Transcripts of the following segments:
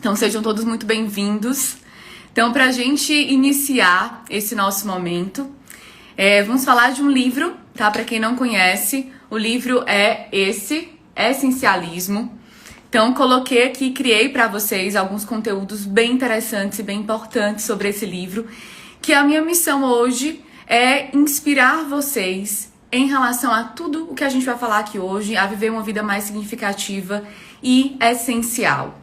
Então sejam todos muito bem-vindos. Então, para a gente iniciar esse nosso momento, vamos falar de um livro, tá? Para quem não conhece, o livro é esse, Essencialismo. Então, coloquei aqui, criei para vocês alguns conteúdos bem interessantes e bem importantes sobre esse livro, que a minha missão hoje é inspirar vocês em relação a tudo o que a gente vai falar aqui hoje, a viver uma vida mais significativa e essencial.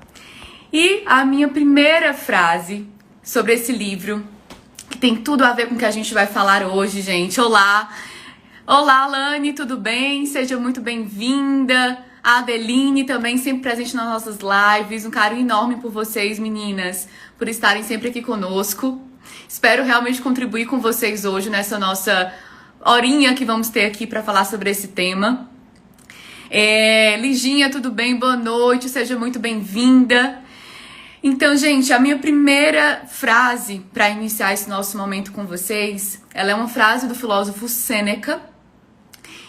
E a minha primeira frase sobre esse livro, que tem tudo a ver com o que a gente vai falar hoje, gente. Olá! Olá, Lani, tudo bem? Seja muito bem-vinda. A Adeline também sempre presente nas nossas lives. Um carinho enorme por vocês, meninas, por estarem sempre aqui conosco. Espero realmente contribuir com vocês hoje nessa nossa horinha que vamos ter aqui para falar sobre esse tema. Liginha, tudo bem? Boa noite, seja muito bem-vinda. Então, gente, a minha primeira frase para iniciar esse nosso momento com vocês, ela é uma frase do filósofo Sêneca,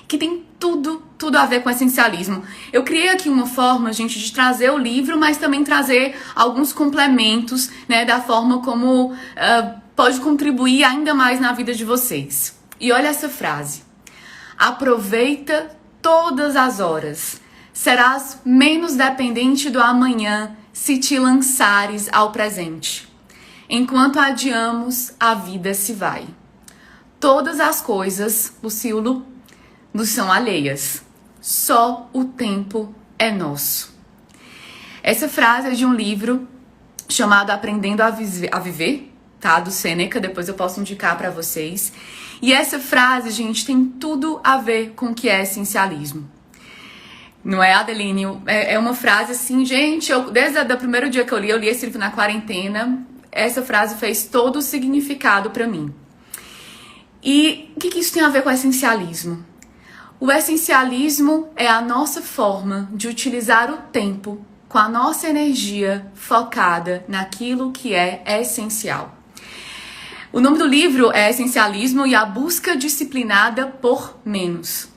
que tem tudo a ver com essencialismo. Eu criei aqui uma forma, gente, de trazer o livro, mas também trazer alguns complementos, né, da forma como pode contribuir ainda mais na vida de vocês. E olha essa frase: aproveita todas as horas, serás menos dependente do amanhã se te lançares ao presente. Enquanto adiamos, a vida se vai. Todas as coisas, Lucilo, nos são alheias. Só o tempo é nosso. Essa frase é de um livro chamado Aprendendo a Viver, tá? Do Sêneca, depois eu posso indicar para vocês. E essa frase, gente, tem tudo a ver com o que é essencialismo. Não é, Adeline? É uma frase assim, gente, desde o primeiro dia que eu li esse livro na quarentena, essa frase fez todo o significado para mim. E o que isso tem a ver com o essencialismo? O essencialismo é a nossa forma de utilizar o tempo com a nossa energia focada naquilo que é essencial. O nome do livro é Essencialismo e a Busca Disciplinada por Menos.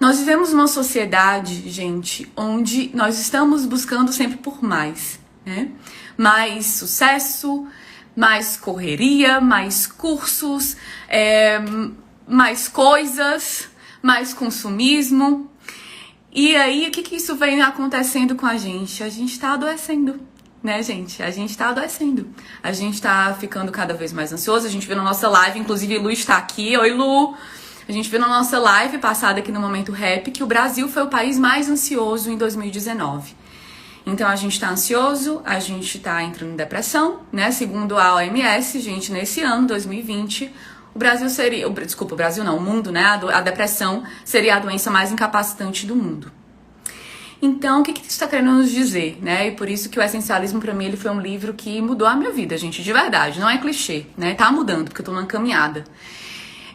Nós vivemos numa sociedade, gente, onde nós estamos buscando sempre por mais, né? Mais sucesso, mais correria, mais cursos, mais coisas, mais consumismo. E aí, o que isso vem acontecendo com a gente? A gente tá adoecendo, né, gente? A gente tá adoecendo. A gente tá ficando cada vez mais ansioso. A gente vê na nossa live, inclusive, Lu está aqui. Oi, Lu! A gente viu na nossa live passada aqui no Momento Rap que o Brasil foi o país mais ansioso em 2019. Então a gente tá ansioso, a gente tá entrando em depressão, né? Segundo a OMS, gente, nesse ano, 2020, o Brasil seria... Desculpa, o Brasil não, o mundo, né? A depressão seria a doença mais incapacitante do mundo. Então, o que isso tá querendo nos dizer, né? E por isso que o Essencialismo, pra mim, ele foi um livro que mudou a minha vida, gente, de verdade. Não é clichê, né? Tá mudando, porque eu tô numa caminhada.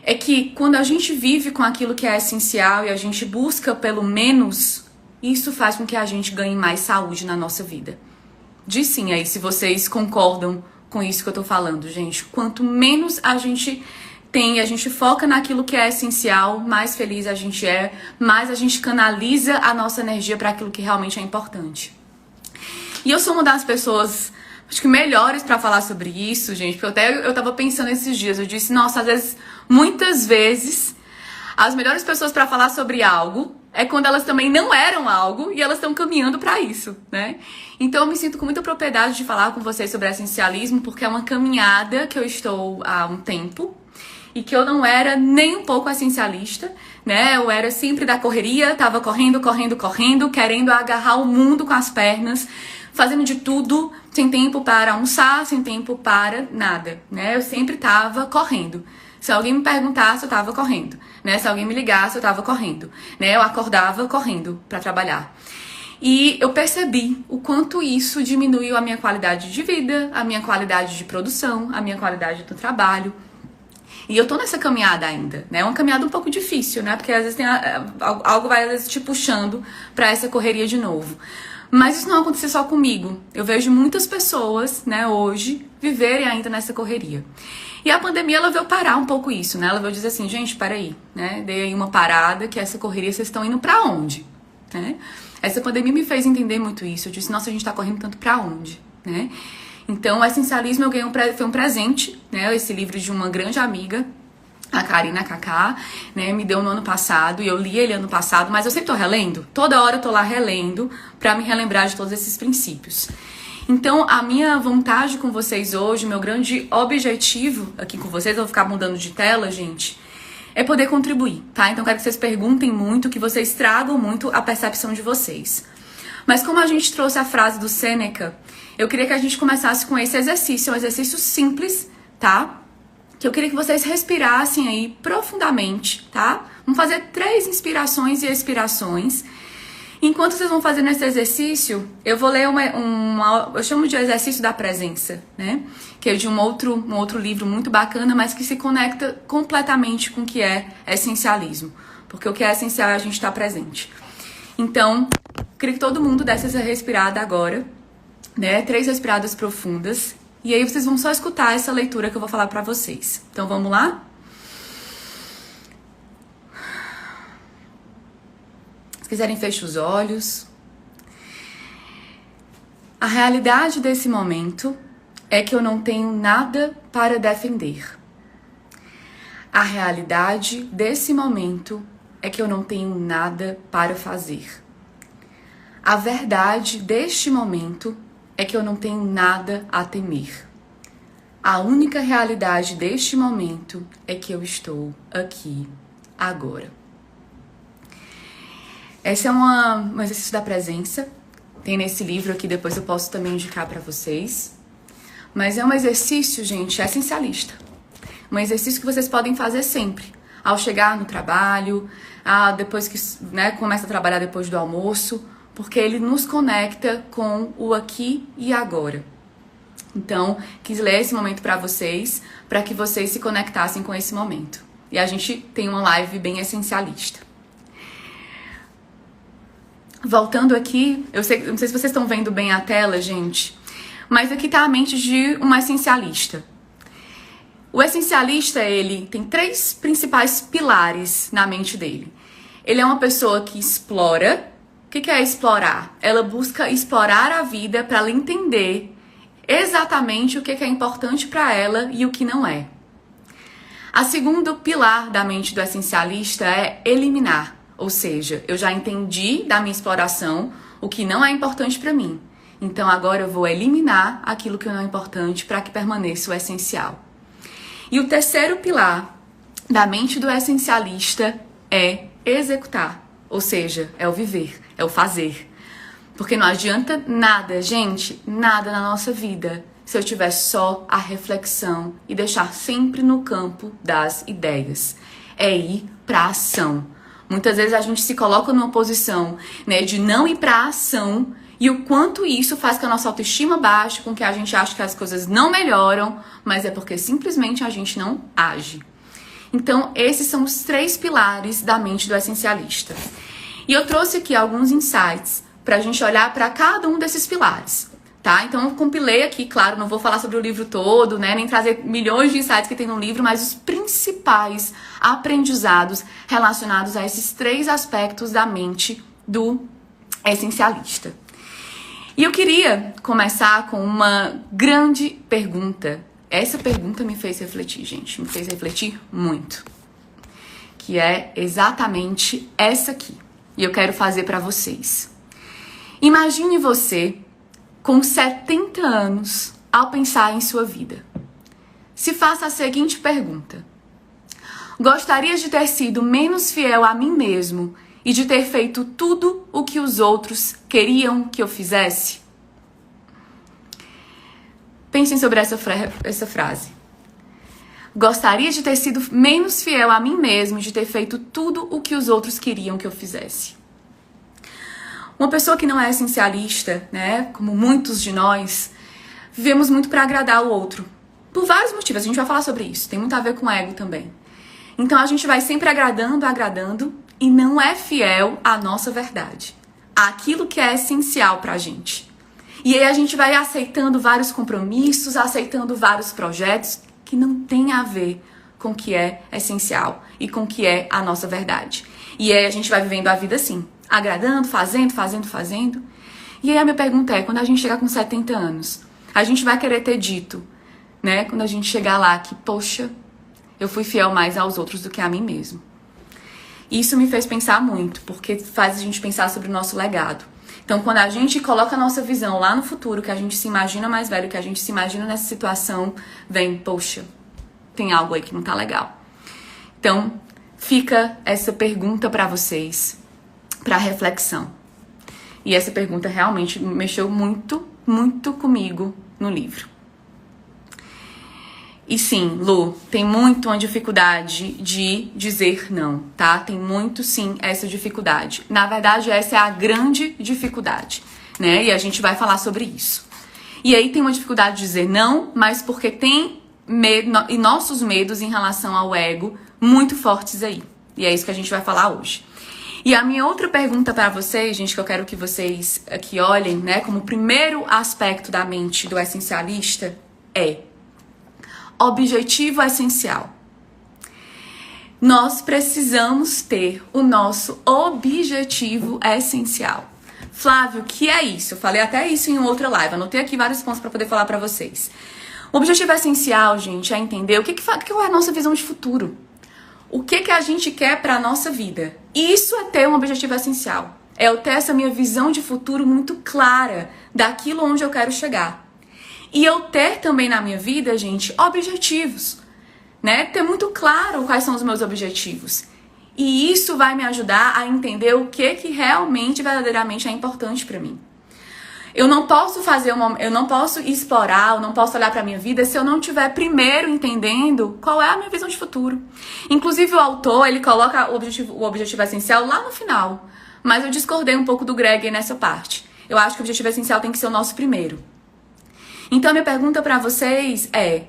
É que quando a gente vive com aquilo que é essencial e a gente busca pelo menos, isso faz com que a gente ganhe mais saúde na nossa vida. Diz sim aí se vocês concordam com isso que eu tô falando, gente. Quanto menos a gente tem, a gente foca naquilo que é essencial, mais feliz a gente é, mais a gente canaliza a nossa energia para aquilo que realmente é importante. E eu sou uma das pessoas, acho que melhores pra falar sobre isso, gente, porque eu tava pensando esses dias, eu disse, nossa, às vezes, muitas vezes, as melhores pessoas pra falar sobre algo é quando elas também não eram algo e elas estão caminhando pra isso, né? Então eu me sinto com muita propriedade de falar com vocês sobre essencialismo, porque é uma caminhada que eu estou há um tempo e que eu não era nem um pouco essencialista, né? Eu era sempre da correria, tava correndo, querendo agarrar o mundo com as pernas, fazendo de tudo, sem tempo para almoçar, sem tempo para nada, né? Eu sempre tava correndo. Se alguém me perguntasse, eu tava correndo, né? Se alguém me ligasse, eu tava correndo, né? Eu acordava correndo para trabalhar. E eu percebi o quanto isso diminuiu a minha qualidade de vida, a minha qualidade de produção, a minha qualidade do trabalho. E eu tô nessa caminhada ainda, né? É uma caminhada um pouco difícil, né? Porque às vezes algo vai às vezes, te puxando pra essa correria de novo. Mas isso não aconteceu só comigo. Eu vejo muitas pessoas, né, hoje, viverem ainda nessa correria. E a pandemia, ela veio parar um pouco isso, né? Ela veio dizer assim, gente, peraí, né? Dei aí uma parada, que essa correria, vocês estão indo pra onde? né? Essa pandemia me fez entender muito isso. Eu disse, nossa, a gente tá correndo tanto pra onde, né? Então, o essencialismo eu ganhei foi um presente, né? Esse livro de uma grande amiga, a Karina Kaká, né? Me deu no ano passado, e eu li ele ano passado, mas eu sempre tô relendo. Toda hora eu tô lá relendo pra me relembrar de todos esses princípios. Então, a minha vontade com vocês hoje, meu grande objetivo aqui com vocês, eu vou ficar mudando de tela, gente, é poder contribuir, tá? Então, quero que vocês perguntem muito, que vocês tragam muito a percepção de vocês. Mas como a gente trouxe a frase do Sêneca, eu queria que a gente começasse com esse exercício, um exercício simples, tá? Que eu queria que vocês respirassem aí profundamente, tá? Vamos fazer 3 inspirações e expirações. Enquanto vocês vão fazendo esse exercício, eu vou ler eu chamo de exercício da presença, né? Que é de um outro livro muito bacana, mas que se conecta completamente com o que é essencialismo. Porque o que é essencial é a gente estar presente. Então, queria que todo mundo desse essa respirada agora, né? 3 respiradas profundas. E aí vocês vão só escutar essa leitura que eu vou falar pra vocês. Então, vamos lá? Se quiserem, feche os olhos. A realidade desse momento é que eu não tenho nada para defender. A realidade desse momento é que eu não tenho nada para fazer. A verdade deste momento é que eu não tenho nada a temer. A única realidade deste momento é que eu estou aqui, agora. Esse é um exercício da presença. Tem nesse livro aqui, depois eu posso também indicar para vocês. Mas é um exercício, gente, essencialista. Um exercício que vocês podem fazer sempre. Ao chegar no trabalho, depois que começa a trabalhar depois do almoço, porque ele nos conecta com o aqui e agora. Então, quis ler esse momento para vocês, para que vocês se conectassem com esse momento. E a gente tem uma live bem essencialista. Voltando aqui, não sei se vocês estão vendo bem a tela, gente, mas aqui tá a mente de um essencialista. O essencialista, ele tem 3 principais pilares na mente dele. Ele é uma pessoa que explora. O que é explorar? Ela busca explorar a vida para ela entender exatamente o que é importante para ela e o que não é. A segundo pilar da mente do essencialista é eliminar. Ou seja, eu já entendi da minha exploração o que não é importante para mim. Então agora eu vou eliminar aquilo que não é importante para que permaneça o essencial. E o terceiro pilar da mente do essencialista é executar. Ou seja, é o viver, é o fazer. Porque não adianta nada, gente, nada na nossa vida se eu tiver só a reflexão e deixar sempre no campo das ideias. É ir para a ação. Muitas vezes a gente se coloca numa posição, né, de não ir para a ação, e o quanto isso faz com a nossa autoestima baixe, com que a gente acha que as coisas não melhoram, mas é porque simplesmente a gente não age. Então, esses são os 3 pilares da mente do essencialista. E eu trouxe aqui alguns insights para a gente olhar para cada um desses pilares, tá? Então, eu compilei aqui, claro, não vou falar sobre o livro todo, né, nem trazer milhões de insights que tem no livro, mas os principais aprendizados relacionados a esses 3 aspectos da mente do essencialista. E eu queria começar com uma grande pergunta. Essa pergunta me fez refletir, gente, me fez refletir muito. Que é exatamente essa aqui. E eu quero fazer para vocês. Imagine você com 70 anos ao pensar em sua vida. Se faça a seguinte pergunta: gostaria de ter sido menos fiel a mim mesmo e de ter feito tudo o que os outros queriam que eu fizesse? Pensem sobre essa frase. Gostaria de ter sido menos fiel a mim mesmo e de ter feito tudo o que os outros queriam que eu fizesse. Uma pessoa que não é essencialista, né, como muitos de nós, vivemos muito para agradar o outro. Por vários motivos, a gente vai falar sobre isso. Tem muito a ver com ego também. Então a gente vai sempre agradando e não é fiel à nossa verdade, àquilo que é essencial pra gente. E aí a gente vai aceitando vários compromissos, aceitando vários projetos que não tem a ver com o que é essencial e com o que é a nossa verdade. E aí a gente vai vivendo a vida assim, agradando, fazendo. E aí a minha pergunta é, quando a gente chegar com 70 anos, a gente vai querer ter dito, né? Quando a gente chegar lá que, poxa, eu fui fiel mais aos outros do que a mim mesmo. Isso me fez pensar muito, porque faz a gente pensar sobre o nosso legado. Então, quando a gente coloca a nossa visão lá no futuro, que a gente se imagina mais velho, que a gente se imagina nessa situação, vem, poxa, tem algo aí que não tá legal. Então, fica essa pergunta pra vocês, pra reflexão. E essa pergunta realmente mexeu muito, muito comigo no livro. E sim, Lu, tem muito uma dificuldade de dizer não, tá? Tem muito, sim, essa dificuldade. Na verdade, essa é a grande dificuldade, né? E a gente vai falar sobre isso. E aí tem uma dificuldade de dizer não, mas porque tem medo, e nossos medos em relação ao ego muito fortes aí. E é isso que a gente vai falar hoje. E a minha outra pergunta para vocês, gente, que eu quero que vocês aqui olhem, né? Como primeiro aspecto da mente do essencialista é... objetivo essencial. Nós precisamos ter o nosso objetivo essencial. Flávio, o que é isso? Eu falei até isso em outra live. Anotei aqui vários pontos para poder falar para vocês. O objetivo essencial, gente, é entender o que é a nossa visão de futuro. O que a gente quer para a nossa vida. Isso é ter um objetivo essencial. É eu ter essa minha visão de futuro muito clara daquilo onde eu quero chegar. E eu ter também na minha vida, gente, objetivos, né? Ter muito claro quais são os meus objetivos. E isso vai me ajudar a entender o que realmente, verdadeiramente é importante pra mim. Eu não posso eu não posso explorar, eu não posso olhar pra minha vida se eu não tiver primeiro entendendo qual é a minha visão de futuro. Inclusive o autor, ele coloca o objetivo essencial lá no final. Mas eu discordei um pouco do Greg nessa parte. Eu acho que o objetivo essencial tem que ser o nosso primeiro. Então, minha pergunta pra vocês é,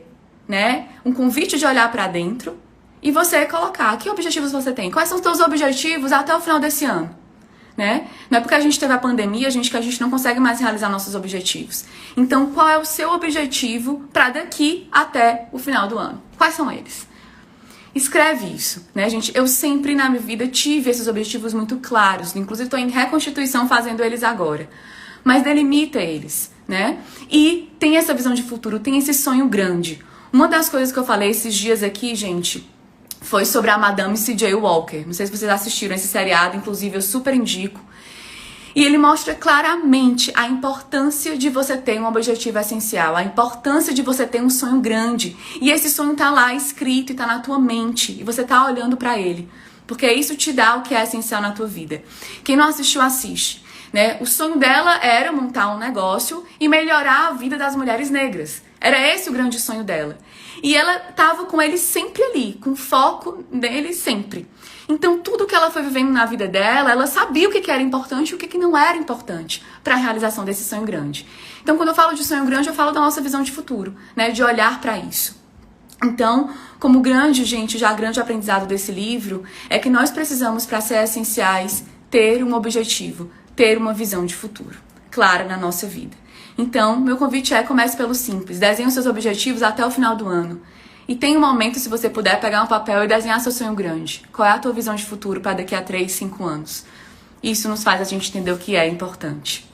né, um convite de olhar pra dentro e você colocar que objetivos você tem. Quais são os seus objetivos até o final desse ano, né? Não é porque a gente teve a pandemia, gente, que a gente não consegue mais realizar nossos objetivos. Então, qual é o seu objetivo pra daqui até o final do ano? Quais são eles? Escreve isso, né, gente? Eu sempre na minha vida tive esses objetivos muito claros. Inclusive, estou em reconstituição fazendo eles agora. Mas delimita eles, né? E tem essa visão de futuro, tem esse sonho grande. Uma das coisas que eu falei esses dias aqui, gente, foi sobre a Madame C.J. Walker. Não sei se vocês assistiram esse seriado, inclusive eu super indico. E ele mostra claramente a importância de você ter um objetivo essencial, a importância de você ter um sonho grande. E esse sonho tá lá escrito e tá na tua mente, e você tá olhando pra ele. Porque isso te dá o que é essencial na tua vida. Quem não assistiu, assiste. Né? O sonho dela era montar um negócio e melhorar a vida das mulheres negras. Era esse o grande sonho dela. E ela estava com ele sempre ali, com foco nele sempre. Então, tudo que ela foi vivendo na vida dela, ela sabia o que era importante e o que não era importante para a realização desse sonho grande. Então, quando eu falo de sonho grande, eu falo da nossa visão de futuro, né? De olhar para isso. Então, como grande, gente, já grande aprendizado desse livro, é que nós precisamos, para ser essenciais, ter um objetivo, ter uma visão de futuro clara na nossa vida. Então, meu convite é: comece pelo simples. Desenhe os seus objetivos até o final do ano. E tem um momento, se você puder, pegar um papel e desenhar seu sonho grande. Qual é a tua visão de futuro para daqui a 3, 5 anos? Isso nos faz a gente entender o que é importante.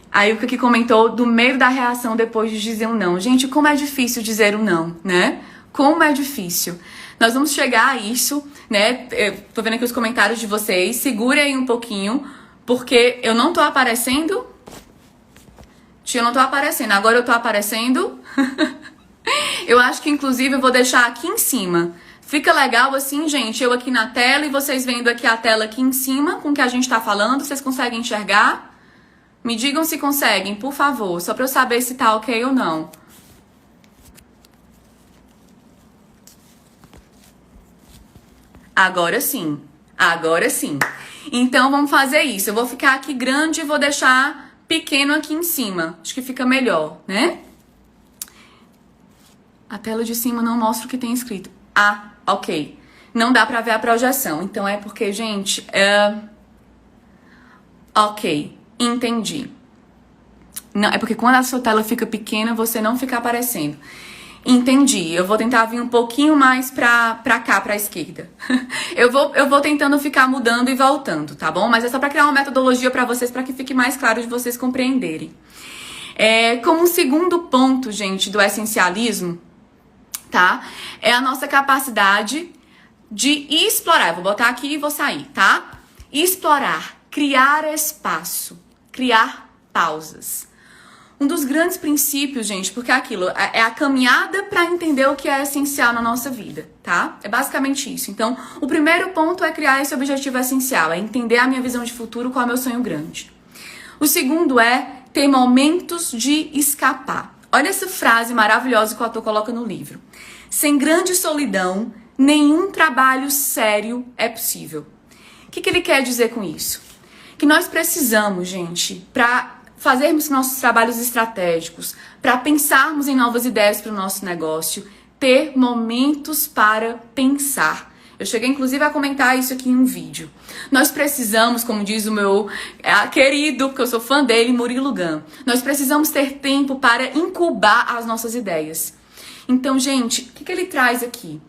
Aí o que comentou do medo da reação depois de dizer um não. Gente, como é difícil dizer um não, né? Como é difícil. Nós vamos chegar a isso, né? Eu tô vendo aqui os comentários de vocês. Segura aí um pouquinho, porque eu não tô aparecendo. Tia, eu não tô aparecendo. Agora eu tô aparecendo. Eu acho que, inclusive, eu vou deixar aqui em cima. Fica legal assim, gente, eu aqui na tela e vocês vendo aqui a tela aqui em cima com o que a gente tá falando. Vocês conseguem enxergar? Me digam se conseguem, por favor. Só pra eu saber se tá ok ou não. Agora sim. Agora sim. Então, vamos fazer isso. Eu vou ficar aqui grande e vou deixar pequeno aqui em cima. Acho que fica melhor, né? A tela de cima não mostra o que tem escrito. Ah, ok. Não dá pra ver a projeção. Então, é porque, gente... Ok, entendi. Não, é porque quando a sua tela fica pequena, você não fica aparecendo. Entendi. Eu vou tentar vir um pouquinho mais pra cá, pra esquerda. Eu vou tentando ficar mudando e voltando, tá bom? Mas é só pra criar uma metodologia pra vocês, pra que fique mais claro de vocês compreenderem. Como um segundo ponto, gente, do essencialismo, tá? É a nossa capacidade de explorar. Eu vou botar aqui e vou sair, tá? Explorar, criar espaço, criar pausas. Um dos grandes princípios, gente, porque é aquilo, é a caminhada para entender o que é essencial na nossa vida, tá? É basicamente isso. Então, o primeiro ponto é criar esse objetivo essencial, é entender a minha visão de futuro, qual é o meu sonho grande. O segundo é ter momentos de escapar. Olha essa frase maravilhosa que o autor coloca no livro. Sem grande solidão, nenhum trabalho sério é possível. O que ele quer dizer com isso? Que nós precisamos, gente, para fazermos nossos trabalhos estratégicos, para pensarmos em novas ideias para o nosso negócio, ter momentos para pensar. Eu cheguei, inclusive, a comentar isso aqui em um vídeo. Nós precisamos, como diz o meu querido, porque eu sou fã dele, Murilo Gun, nós precisamos ter tempo para incubar as nossas ideias. Então, gente, o que ele traz aqui?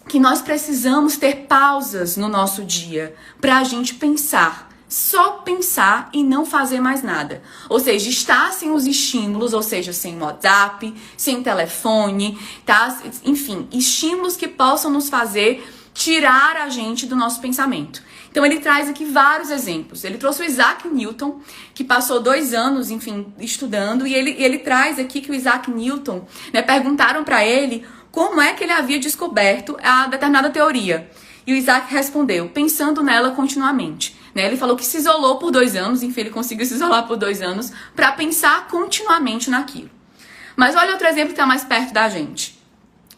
Que nós precisamos ter pausas no nosso dia para a gente pensar. Só pensar e não fazer mais nada. Ou seja, estar sem os estímulos, ou seja, sem WhatsApp, sem telefone, tá? Enfim, estímulos que possam nos fazer tirar a gente do nosso pensamento. Então ele traz aqui vários exemplos. Ele trouxe o Isaac Newton, que passou 2 anos, enfim, estudando, e ele traz aqui que o Isaac Newton, né, perguntaram para ele como é que ele havia descoberto a determinada teoria. E o Isaac respondeu, pensando nela continuamente. Ele falou que se isolou por 2 anos, enfim, ele conseguiu se isolar por 2 anos para pensar continuamente naquilo. Mas olha outro exemplo que está mais perto da gente.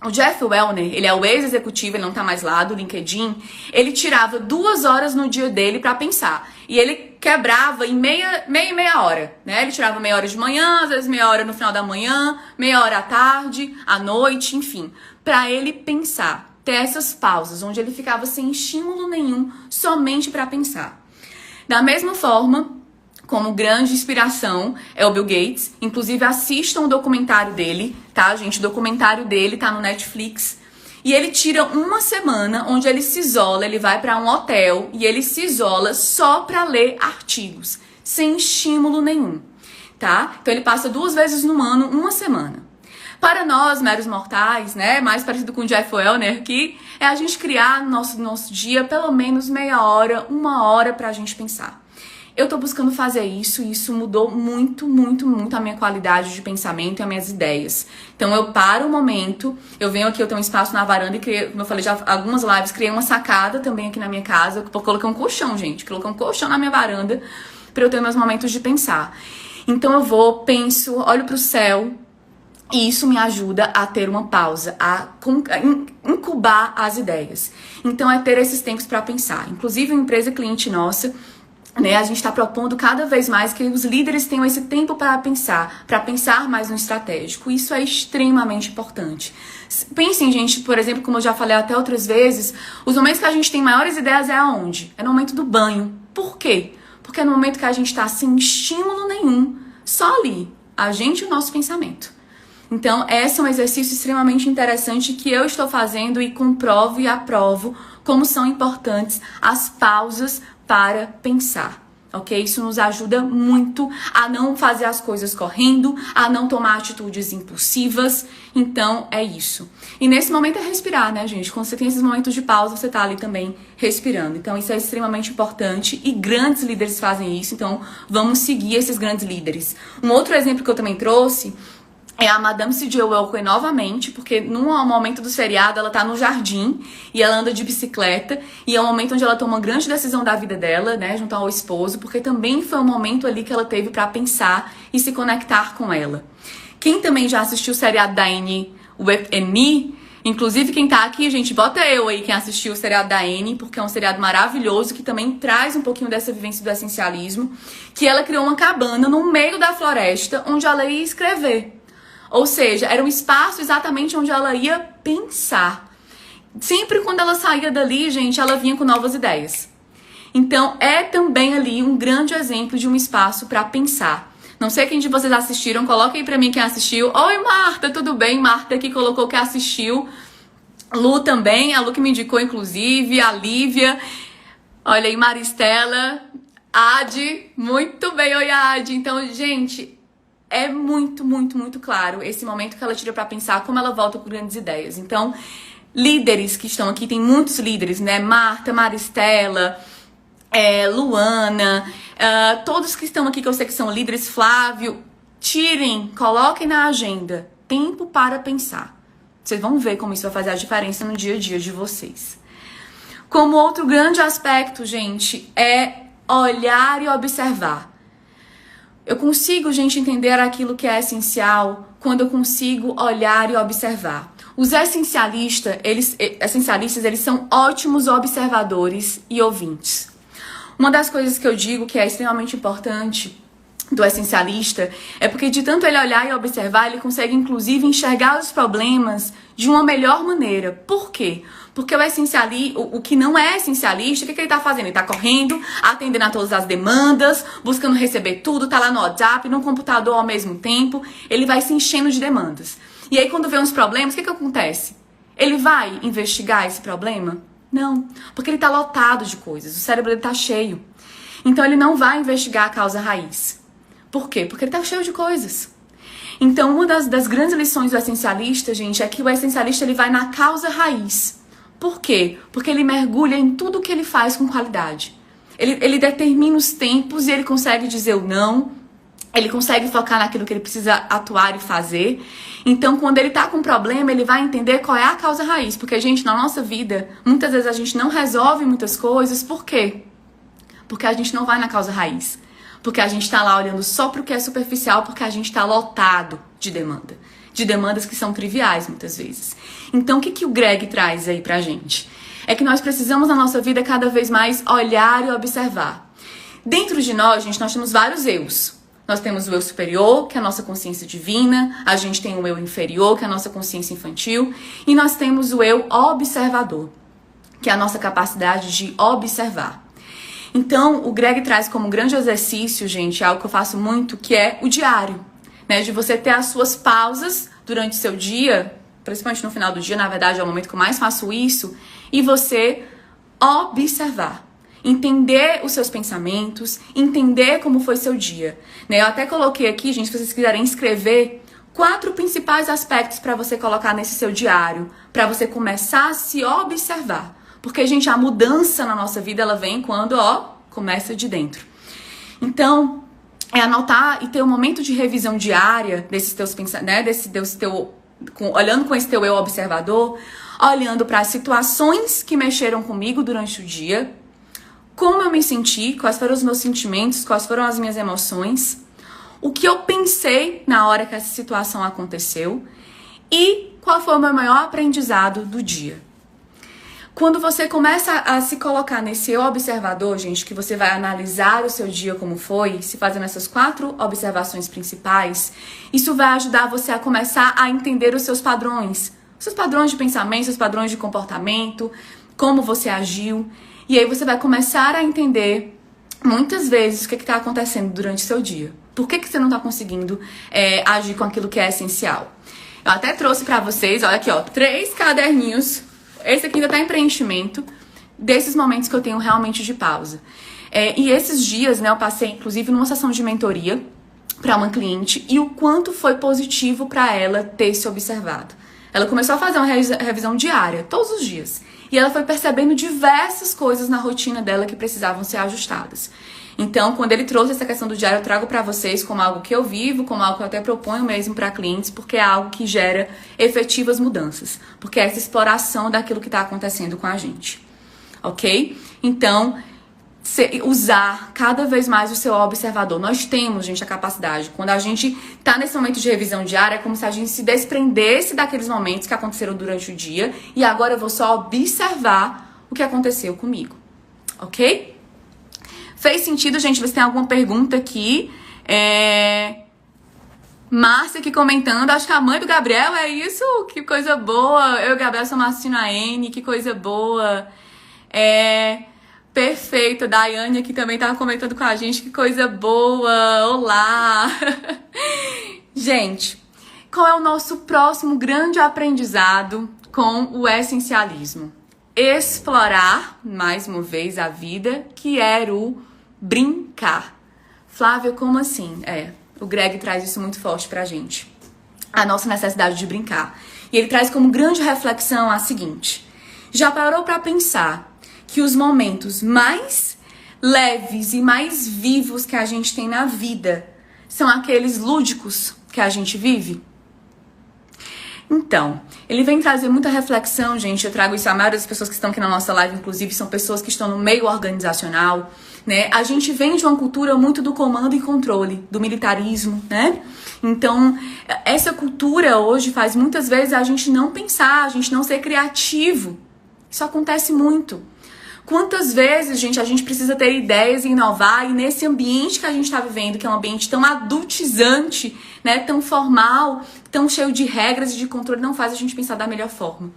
O Jeff Wellner, ele é o ex-executivo, ele não está mais lá do LinkedIn, ele tirava 2 horas no dia dele para pensar. E ele quebrava em meia hora, né? Ele tirava meia hora de manhã, às vezes meia hora no final da manhã, meia hora à tarde, à noite, enfim, para ele pensar. Ter essas pausas, onde ele ficava sem estímulo nenhum, somente para pensar. Da mesma forma, como grande inspiração é o Bill Gates. Inclusive, assistam o documentário dele, tá, gente? O documentário dele tá no Netflix. E ele tira 1 semana onde ele se isola, ele vai para um hotel e ele se isola só para ler artigos, sem estímulo nenhum, tá? Então, ele passa 2 vezes no ano, 1 semana. Para nós, meros mortais, né, mais parecido com o Jeff Wellner, que é a gente criar no nosso dia pelo menos meia hora, 1 hora pra gente pensar. Eu tô buscando fazer isso e isso mudou muito, muito, muito a minha qualidade de pensamento e as minhas ideias. Então eu paro um momento, eu venho aqui, eu tenho um espaço na varanda e criei, como eu falei já algumas lives, criei uma sacada também aqui na minha casa, coloquei um colchão, gente, coloquei um colchão na minha varanda pra eu ter meus momentos de pensar. Então eu vou, penso, olho pro céu, e isso me ajuda a ter uma pausa, a incubar as ideias. Então é ter esses tempos para pensar. Inclusive, uma empresa cliente nossa, né, a gente está propondo cada vez mais que os líderes tenham esse tempo para pensar mais no estratégico. Isso é extremamente importante. Pensem, gente, por exemplo, como eu já falei até outras vezes, os momentos que a gente tem maiores ideias é aonde? É no momento do banho. Por quê? Porque é no momento que a gente está sem estímulo nenhum, só ali, a gente e o nosso pensamento. Então, esse é um exercício extremamente interessante que eu estou fazendo e comprovo e aprovo como são importantes as pausas para pensar, ok? Isso nos ajuda muito a não fazer as coisas correndo, a não tomar atitudes impulsivas. Então, é isso. E nesse momento é respirar, né, gente? Quando você tem esses momentos de pausa, você tá ali também respirando. Então, isso é extremamente importante e grandes líderes fazem isso. Então, vamos seguir esses grandes líderes. Um outro exemplo que eu também trouxe é a Madame C.J. Walker novamente, porque num momento do seriado ela tá no jardim e ela anda de bicicleta e é um momento onde ela toma uma grande decisão da vida dela, né, junto ao esposo, porque também foi um momento ali que ela teve pra pensar e se conectar com ela. Quem também já assistiu o seriado da Annie with Me, inclusive quem tá aqui, gente, bota eu aí quem assistiu o seriado da Annie, porque é um seriado maravilhoso que também traz um pouquinho dessa vivência do essencialismo, que ela criou uma cabana no meio da floresta onde ela ia escrever. Ou seja, era um espaço exatamente onde ela ia pensar. Sempre quando ela saía dali, gente, ela vinha com novas ideias. Então, é também ali um grande exemplo de um espaço para pensar. Não sei quem de vocês assistiram, coloca aí pra mim quem assistiu. Oi, Marta, tudo bem? Marta aqui colocou que assistiu. Lu também, a Lu que me indicou, inclusive, a Lívia. Olha aí, Maristela, Adi, muito bem, oi, Adi. Então, gente, é muito, muito, muito claro esse momento que ela tira pra pensar como ela volta com grandes ideias. Então, líderes que estão aqui, tem muitos líderes, né? Marta, Maristela, Luana, todos que estão aqui que eu sei que são líderes, Flávio, tirem, coloquem na agenda tempo para pensar. Vocês vão ver como isso vai fazer a diferença no dia a dia de vocês. Como outro grande aspecto, gente, é olhar e observar. Eu consigo, gente, entender aquilo que é essencial quando eu consigo olhar e observar. Os essencialistas, eles são ótimos observadores e ouvintes. Uma das coisas que eu digo que é extremamente importante do essencialista é porque de tanto ele olhar e observar, ele consegue inclusive enxergar os problemas de uma melhor maneira. Por quê? Porque o que não é essencialista, o que ele tá fazendo? Ele tá correndo, atendendo a todas as demandas, buscando receber tudo, tá lá no WhatsApp, no computador ao mesmo tempo, ele vai se enchendo de demandas. E aí quando vê uns problemas, o que acontece? Ele vai investigar esse problema? Não, porque ele tá lotado de coisas, o cérebro dele tá cheio. Então ele não vai investigar a causa raiz. Por quê? Porque ele tá cheio de coisas. Então, uma das grandes lições do essencialista, gente, é que o essencialista ele vai na causa raiz. Por quê? Porque ele mergulha em tudo que ele faz com qualidade. Ele determina os tempos e ele consegue dizer o não. Ele consegue focar naquilo que ele precisa atuar e fazer. Então, quando ele tá com um problema, ele vai entender qual é a causa raiz. Porque, gente, na nossa vida, muitas vezes a gente não resolve muitas coisas. Por quê? Porque a gente não vai na causa raiz. Porque a gente tá lá olhando só pro que é superficial, porque a gente tá lotado de demanda. De demandas que são triviais, muitas vezes. Então, o que o Greg traz aí pra gente? É que nós precisamos, na nossa vida, cada vez mais olhar e observar. Dentro de nós, gente, nós temos vários eus. Nós temos o eu superior, que é a nossa consciência divina. A gente tem o eu inferior, que é a nossa consciência infantil. E nós temos o eu observador, que é a nossa capacidade de observar. Então, o Greg traz como grande exercício, gente, algo que eu faço muito, que é o diário, né? De você ter as suas pausas durante o seu dia, principalmente no final do dia, na verdade é o momento que eu mais faço isso, e você observar. Entender os seus pensamentos, entender como foi seu dia, né? Eu até coloquei aqui, gente, se vocês quiserem escrever 4 principais aspectos para você colocar nesse seu diário, para você começar a se observar. Porque, gente, a mudança na nossa vida, ela vem quando, começa de dentro. Então, é anotar e ter um momento de revisão diária desses teus pensamentos, né? Olhando com esse teu eu observador, olhando para as situações que mexeram comigo durante o dia, como eu me senti, quais foram os meus sentimentos, quais foram as minhas emoções, o que eu pensei na hora que essa situação aconteceu e qual foi o meu maior aprendizado do dia. Quando você começa a se colocar nesse eu observador, gente, que você vai analisar o seu dia como foi, se fazendo essas 4 observações principais, isso vai ajudar você a começar a entender os seus padrões de pensamento, seus padrões de comportamento, como você agiu. E aí você vai começar a entender, muitas vezes, o que está acontecendo durante o seu dia. Por que você não está conseguindo agir com aquilo que é essencial? Eu até trouxe para vocês, olha aqui, 3 caderninhos. Esse aqui ainda tá em preenchimento, desses momentos que eu tenho realmente de pausa. E esses dias, né, eu passei, inclusive, numa sessão de mentoria para uma cliente e o quanto foi positivo para ela ter se observado. Ela começou a fazer uma revisão diária, todos os dias. E ela foi percebendo diversas coisas na rotina dela que precisavam ser ajustadas. Então, quando ele trouxe essa questão do diário, eu trago para vocês como algo que eu vivo, como algo que eu até proponho mesmo para clientes, porque é algo que gera efetivas mudanças. Porque é essa exploração daquilo que está acontecendo com a gente. Ok? Então, usar cada vez mais o seu observador. Nós temos, gente, a capacidade. Quando a gente tá nesse momento de revisão diária, é como se a gente se desprendesse daqueles momentos que aconteceram durante o dia e agora eu vou só observar o que aconteceu comigo. Ok? Fez sentido, gente? Você tem alguma pergunta aqui? Márcia aqui comentando, acho que a mãe do Gabriel é isso? Que coisa boa. Eu e o Gabriel somos assistindo a N, que coisa boa. Perfeito, a Daiane aqui também tava comentando com a gente, que coisa boa, olá! Gente, qual é o nosso próximo grande aprendizado com o essencialismo? Explorar, mais uma vez, a vida, que era o brincar. Flávia, como assim? O Greg traz isso muito forte pra gente. A nossa necessidade de brincar. E ele traz como grande reflexão a seguinte: já parou pra pensar que os momentos mais leves e mais vivos que a gente tem na vida são aqueles lúdicos que a gente vive? Então, ele vem trazer muita reflexão, gente. Eu trago isso, a maioria das pessoas que estão aqui na nossa live, inclusive, são pessoas que estão no meio organizacional, né? A gente vem de uma cultura muito do comando e controle, do militarismo, né? Então, essa cultura hoje faz muitas vezes a gente não pensar, a gente não ser criativo. Isso acontece muito. Quantas vezes, gente, a gente precisa ter ideias e inovar, e nesse ambiente que a gente está vivendo, que é um ambiente tão adultizante, né, tão formal, tão cheio de regras e de controle, não faz a gente pensar da melhor forma.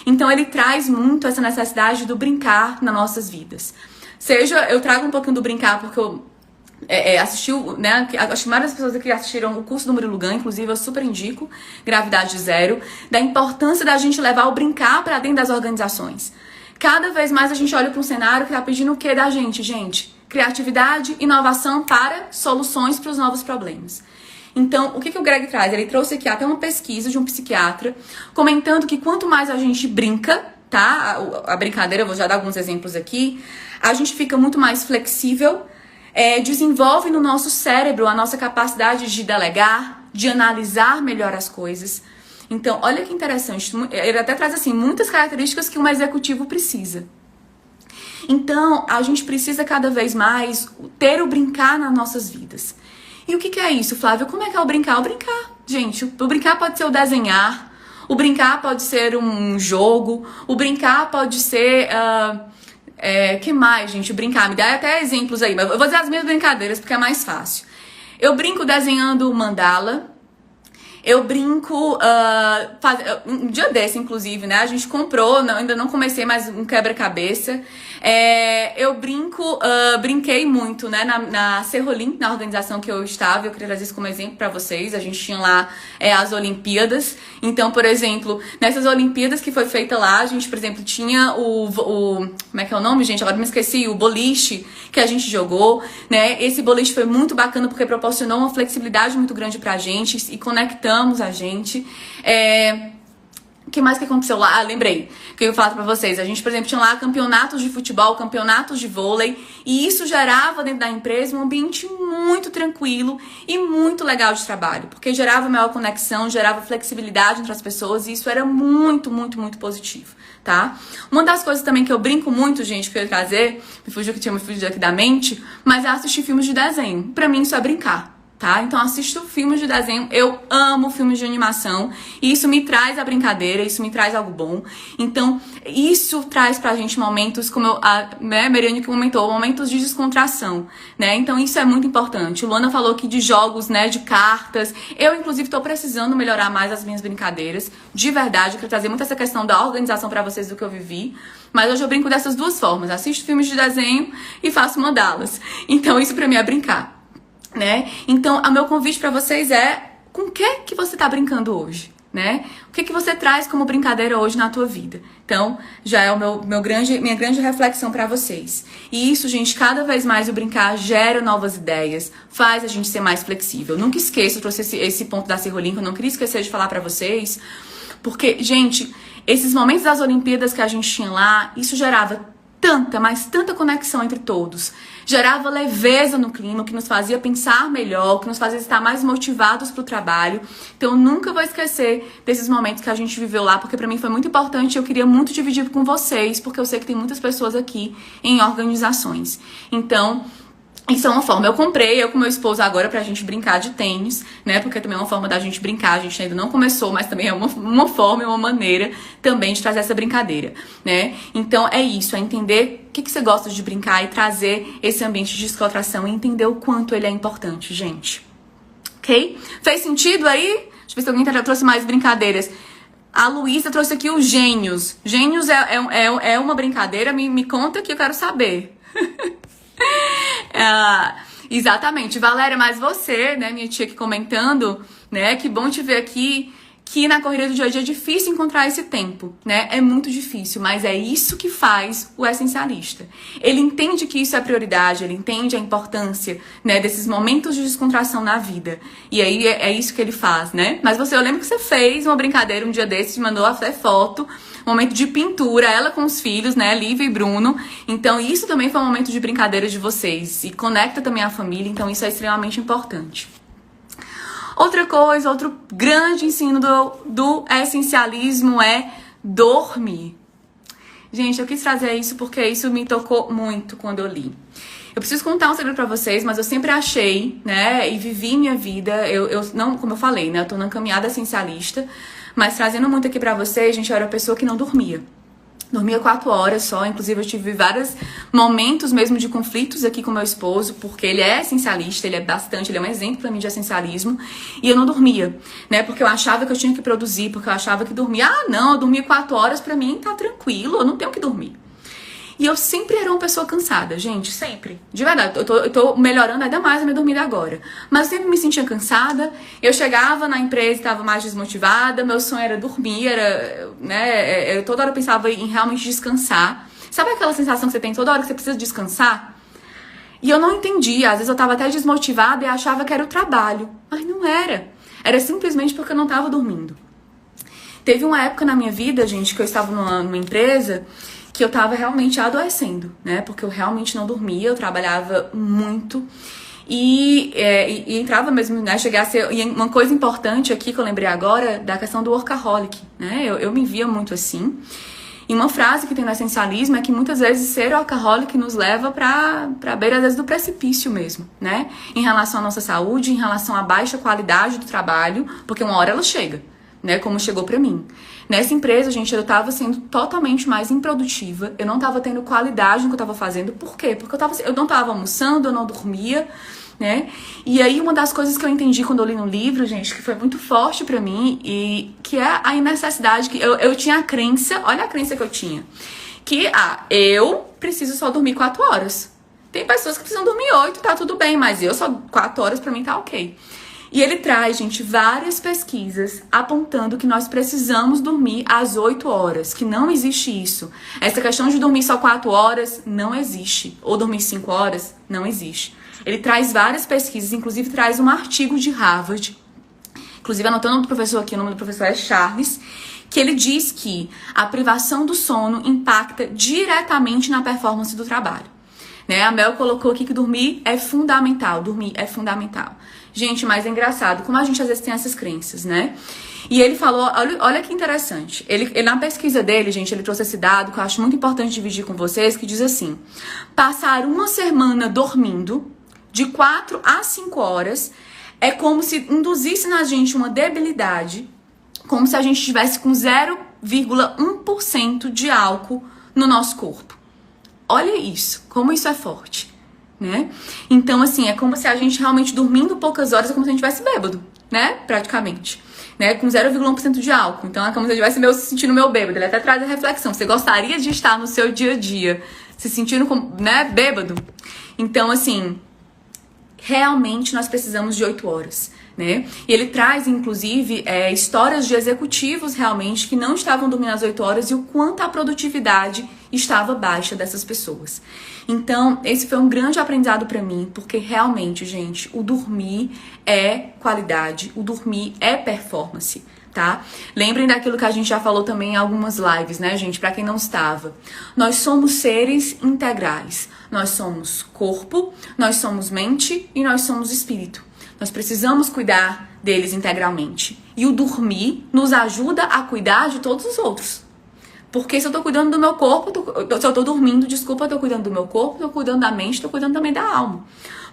Então ele traz muito essa necessidade do brincar nas nossas vidas. Eu trago um pouquinho do brincar porque eu assisti, né, acho que várias pessoas aqui assistiram o curso do Murilo Gun, inclusive eu super indico, Gravidade Zero, da importância da gente levar o brincar para dentro das organizações. Cada vez mais a gente olha para um cenário que está pedindo o que da gente? Gente, criatividade, inovação para soluções para os novos problemas. Então, o que o Greg traz? Ele trouxe aqui até uma pesquisa de um psiquiatra comentando que quanto mais a gente brinca, tá? A brincadeira, eu vou já dar alguns exemplos aqui, a gente fica muito mais flexível, desenvolve no nosso cérebro a nossa capacidade de delegar, de analisar melhor as coisas. Então, olha que interessante, ele até traz assim, muitas características que um executivo precisa. Então, a gente precisa cada vez mais ter o brincar nas nossas vidas. E o que é isso, Flávia? Como é que é o brincar? O brincar, gente, o brincar pode ser o desenhar, o brincar pode ser um jogo, o brincar pode ser... que mais, gente? O brincar, me dá até exemplos aí, mas eu vou dizer as minhas brincadeiras porque é mais fácil. Eu brinco desenhando mandala. Eu brinco, um dia desse, inclusive, né? A gente comprou, ainda não comecei, mas um quebra-cabeça. Eu brinquei muito, né? Na Serrolim, na organização que eu estava, eu queria trazer isso como exemplo pra vocês. A gente tinha lá as Olimpíadas. Então, por exemplo, nessas Olimpíadas que foi feita lá, a gente, por exemplo, tinha como é que é o nome, gente? Agora me esqueci, o boliche que a gente jogou, né? Esse boliche foi muito bacana porque proporcionou uma flexibilidade muito grande pra gente e conectamos a gente. O que mais que aconteceu lá? Lembrei que eu ia falar pra vocês. A gente, por exemplo, tinha lá campeonatos de futebol, campeonatos de vôlei, e isso gerava dentro da empresa um ambiente muito tranquilo e muito legal de trabalho, porque gerava maior conexão, gerava flexibilidade entre as pessoas, e isso era muito, muito, muito positivo, tá? Uma das coisas também que eu brinco muito, gente, que eu ia trazer, me fugiu aqui da mente, mas é assistir filmes de desenho. Pra mim isso é brincar. Tá? Então assisto filmes de desenho, eu amo filmes de animação, e isso me traz a brincadeira, isso me traz algo bom. Então isso traz pra gente momentos, como a Mariane que comentou, momentos de descontração, né? Então isso é muito importante. Luana falou aqui de jogos, né, de cartas. Eu inclusive tô precisando melhorar mais as minhas brincadeiras, de verdade. Eu quero trazer muito essa questão da organização pra vocês do que eu vivi, mas hoje eu brinco dessas duas formas: assisto filmes de desenho e faço mandalas. Então isso pra mim é brincar, né? Então, o meu convite pra vocês é: com o que você tá brincando hoje, né? O que você traz como brincadeira hoje na tua vida? Então, já é minha grande reflexão pra vocês. E isso, gente, cada vez mais o brincar gera novas ideias, faz a gente ser mais flexível. Nunca esqueça, eu trouxe esse ponto da Serrolim, que eu não queria esquecer de falar pra vocês, porque, gente, esses momentos das Olimpíadas que a gente tinha lá, isso gerava tanta conexão entre todos. Gerava leveza no clima, que nos fazia pensar melhor, que nos fazia estar mais motivados pro trabalho. Então, eu nunca vou esquecer desses momentos que a gente viveu lá, porque pra mim foi muito importante e eu queria muito dividir com vocês, porque eu sei que tem muitas pessoas aqui em organizações. Então, isso é uma forma. Eu comprei, eu com meu esposo agora, pra gente brincar de tênis, né? Porque também é uma forma da gente brincar. A gente ainda não começou, mas também é uma forma, é uma maneira também de trazer essa brincadeira, né? Então é isso, é entender o que você gosta de brincar e trazer esse ambiente de descontração e entender o quanto ele é importante, gente. Ok? Fez sentido aí? Deixa eu ver se alguém trouxe mais brincadeiras. A Luísa trouxe aqui os gênios. Gênios é uma brincadeira? Me conta que eu quero saber. Exatamente, Valéria, mas você, né, minha tia aqui comentando, né, que bom te ver aqui, que na corrida do dia a dia é difícil encontrar esse tempo, né, é muito difícil, mas é isso que faz o essencialista. Ele entende que isso é prioridade, ele entende a importância, né, desses momentos de descontração na vida, e aí é isso que ele faz, né, mas eu lembro que você fez uma brincadeira um dia desses, mandou até foto, momento de pintura, ela com os filhos, né, Lívia e Bruno. Então isso também foi um momento de brincadeira de vocês e conecta também a família, então isso é extremamente importante. Outra coisa, outro grande ensino do essencialismo é dormir. Gente, eu quis trazer isso porque isso me tocou muito quando eu li. Eu preciso contar um segredo pra vocês, mas eu sempre achei, né, e vivi minha vida, eu não, como eu falei, né, eu tô na caminhada essencialista, mas trazendo muito aqui pra vocês, gente, eu era a pessoa que não dormia. Dormia 4 horas só, inclusive eu tive vários momentos mesmo de conflitos aqui com meu esposo, porque ele é essencialista, ele é um exemplo pra mim de essencialismo, e eu não dormia, né, porque eu achava que eu tinha que produzir, porque eu achava que dormia, eu dormir 4 horas pra mim tá tranquilo, eu não tenho que dormir. E eu sempre era uma pessoa cansada, gente, sempre. De verdade, eu tô melhorando ainda mais a minha dormida agora. Mas eu sempre me sentia cansada, eu chegava na empresa e estava mais desmotivada, meu sonho era dormir, eu toda hora pensava em realmente descansar. Sabe aquela sensação que você tem toda hora que você precisa descansar? E eu não entendia, às vezes eu tava até desmotivada e achava que era o trabalho. Mas não era. Era simplesmente porque eu não tava dormindo. Teve uma época na minha vida, gente, que eu estava numa empresa que eu tava realmente adoecendo, né? Porque eu realmente não dormia, eu trabalhava muito e entrava mesmo, né? Chegar a ser... E uma coisa importante aqui que eu lembrei agora, da questão do workaholic, né? Eu me via muito assim. E uma frase que tem no essencialismo é que muitas vezes ser workaholic nos leva pra beira, às vezes, do precipício mesmo, né? Em relação à nossa saúde, em relação à baixa qualidade do trabalho, porque uma hora ela chega, né? Como chegou pra mim. Nessa empresa, gente, eu tava sendo totalmente mais improdutiva. Eu não tava tendo qualidade no que eu tava fazendo. Por quê? Porque eu não tava almoçando, eu não dormia, né? E aí, uma das coisas que eu entendi quando eu li no livro, gente, que foi muito forte pra mim, e que é a necessidade que eu tinha a crença, olha a crença que eu tinha, que, eu preciso só dormir 4 horas. Tem pessoas que precisam dormir 8, tá tudo bem, mas eu só 4 horas pra mim tá ok. E ele traz, gente, várias pesquisas apontando que nós precisamos dormir às 8 horas, que não existe isso. Essa questão de dormir só 4 horas não existe, ou dormir 5 horas não existe. Ele traz várias pesquisas, inclusive traz um artigo de Harvard, inclusive anotando o nome do professor aqui, o nome do professor é Charles, que ele diz que a privação do sono impacta diretamente na performance do trabalho. Né? A Mel colocou aqui que dormir é fundamental. Gente, mas é engraçado como a gente às vezes tem essas crenças, né? E ele falou, olha que interessante. Ele na pesquisa dele, gente, ele trouxe esse dado que eu acho muito importante dividir com vocês, que diz assim: passar uma semana dormindo de 4 a 5 horas é como se induzisse na gente uma debilidade, como se a gente estivesse com 0,1% de álcool no nosso corpo. Olha isso, como isso é forte, né? Então, assim, é como se a gente realmente dormindo poucas horas é como se a gente estivesse bêbado, né? Praticamente, né? Com 0,1% de álcool. Então, é como se eu estivesse sentindo meu bêbado. Ele até traz a reflexão. Você gostaria de estar no seu dia a dia se sentindo, né, bêbado? Então, assim, realmente nós precisamos de 8 horas. Né? E ele traz, inclusive, histórias de executivos realmente que não estavam dormindo às 8 horas e o quanto a produtividade estava baixa dessas pessoas. Então, esse foi um grande aprendizado pra mim, porque realmente, gente, o dormir é qualidade, o dormir é performance, tá? Lembrem daquilo que a gente já falou também em algumas lives, né, gente? Pra quem não estava. Nós somos seres integrais. Nós somos corpo, nós somos mente e nós somos espírito. Nós precisamos cuidar deles integralmente. E o dormir nos ajuda a cuidar de todos os outros. Porque se eu tô cuidando do meu corpo, se eu tô dormindo, desculpa, eu tô cuidando do meu corpo, tô cuidando da mente, tô cuidando também da alma.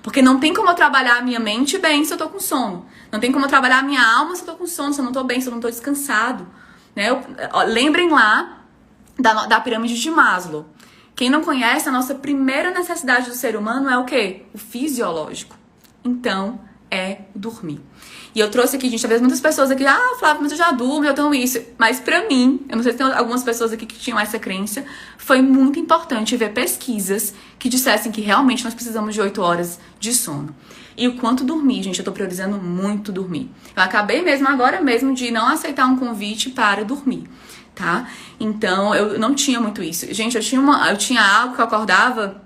Porque não tem como eu trabalhar a minha mente bem se eu tô com sono. Não tem como eu trabalhar a minha alma se eu tô com sono, se eu não tô bem, se eu não tô descansado. Né? Lembrem lá da pirâmide de Maslow. Quem não conhece, a nossa primeira necessidade do ser humano é o quê? O fisiológico. Então, é dormir. E eu trouxe aqui, gente, talvez muitas pessoas aqui, Flávia, mas eu já durmo, já tenho isso. Mas pra mim, eu não sei se tem algumas pessoas aqui que tinham essa crença, foi muito importante ver pesquisas que dissessem que realmente nós precisamos de 8 horas de sono. E o quanto dormir, gente, eu tô priorizando muito dormir. Eu acabei mesmo, agora mesmo, de não aceitar um convite para dormir, tá? Então, eu não tinha muito isso. Gente, eu tinha algo que eu acordava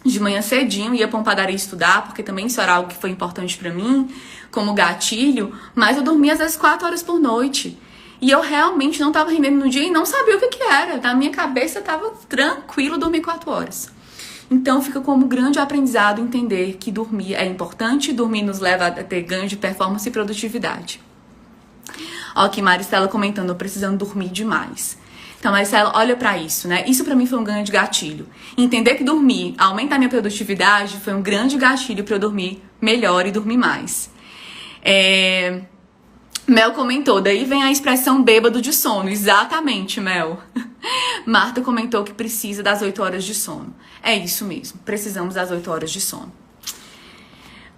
de manhã cedinho, ia pra uma padaria estudar, porque também isso era algo que foi importante pra mim, como gatilho, mas eu dormia às vezes 4 horas por noite. E eu realmente não tava rendendo no dia e não sabia o que era. Na minha cabeça tava tranquilo dormir 4 horas. Então fica como grande aprendizado entender que dormir é importante, dormir nos leva a ter ganho de performance e produtividade. Ó, aqui Maristela comentando, eu precisando dormir demais. Então, Maristela, olha pra isso, né? Isso pra mim foi um grande gatilho. Entender que dormir aumenta a minha produtividade foi um grande gatilho pra eu dormir melhor e dormir mais. Mel comentou, daí vem a expressão bêbado de sono. Exatamente, Mel. Marta comentou que precisa das 8 horas de sono. É isso mesmo, precisamos das 8 horas de sono.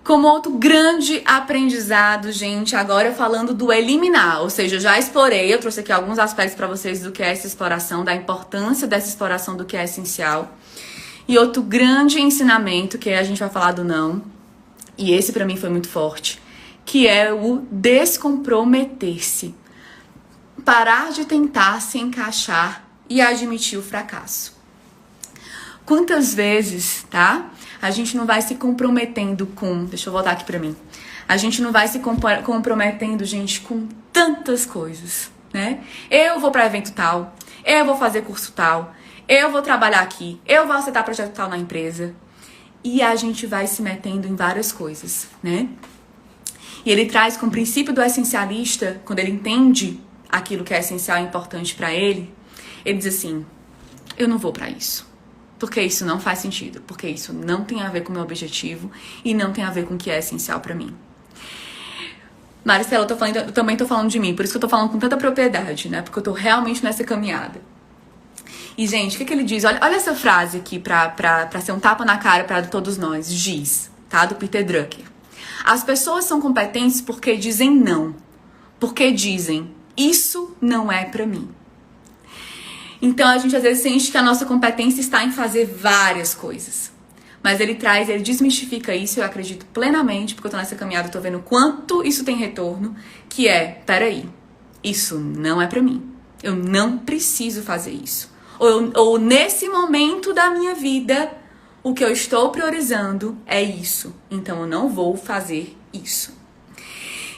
Como outro grande aprendizado, gente, agora falando do eliminar, ou seja, já explorei, eu trouxe aqui alguns aspectos para vocês do que é essa exploração, da importância dessa exploração do que é essencial. E outro grande ensinamento, que a gente vai falar do não, e esse para mim foi muito forte, que é o descomprometer-se. Parar de tentar se encaixar e admitir o fracasso. Quantas vezes, tá? A gente não vai se comprometendo com... Deixa eu voltar aqui pra mim. A gente não vai se comprometendo, gente, com tantas coisas, né? Eu vou pra evento tal, eu vou fazer curso tal, eu vou trabalhar aqui, eu vou aceitar projeto tal na empresa. E a gente vai se metendo em várias coisas, né? E ele traz com o princípio do essencialista, quando ele entende aquilo que é essencial e importante pra ele, ele diz assim, eu não vou pra isso. Porque isso não faz sentido, porque isso não tem a ver com o meu objetivo e não tem a ver com o que é essencial pra mim. Maristela, eu também tô falando de mim, por isso que eu tô falando com tanta propriedade, né? Porque eu tô realmente nessa caminhada. E, gente, o que ele diz? Olha essa frase aqui pra ser um tapa na cara pra todos nós. Diz, tá? Do Peter Drucker. As pessoas são competentes porque dizem não. Porque dizem, isso não é pra mim. Então, a gente às vezes sente que a nossa competência está em fazer várias coisas. Mas ele desmistifica isso, eu acredito plenamente, porque eu tô nessa caminhada, eu tô vendo quanto isso tem retorno, que é, peraí, isso não é pra mim. Eu não preciso fazer isso. Ou nesse momento da minha vida, o que eu estou priorizando é isso. Então, eu não vou fazer isso.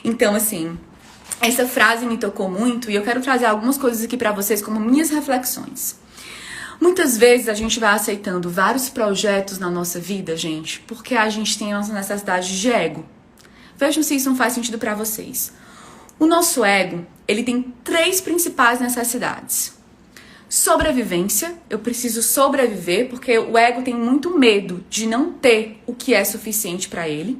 Então, assim... Essa frase me tocou muito e eu quero trazer algumas coisas aqui pra vocês como minhas reflexões. Muitas vezes a gente vai aceitando vários projetos na nossa vida, gente, porque a gente tem a nossa necessidade de ego. Vejam se isso não faz sentido pra vocês. O nosso ego, ele tem 3 principais necessidades. Sobrevivência, eu preciso sobreviver porque o ego tem muito medo de não ter o que é suficiente pra ele.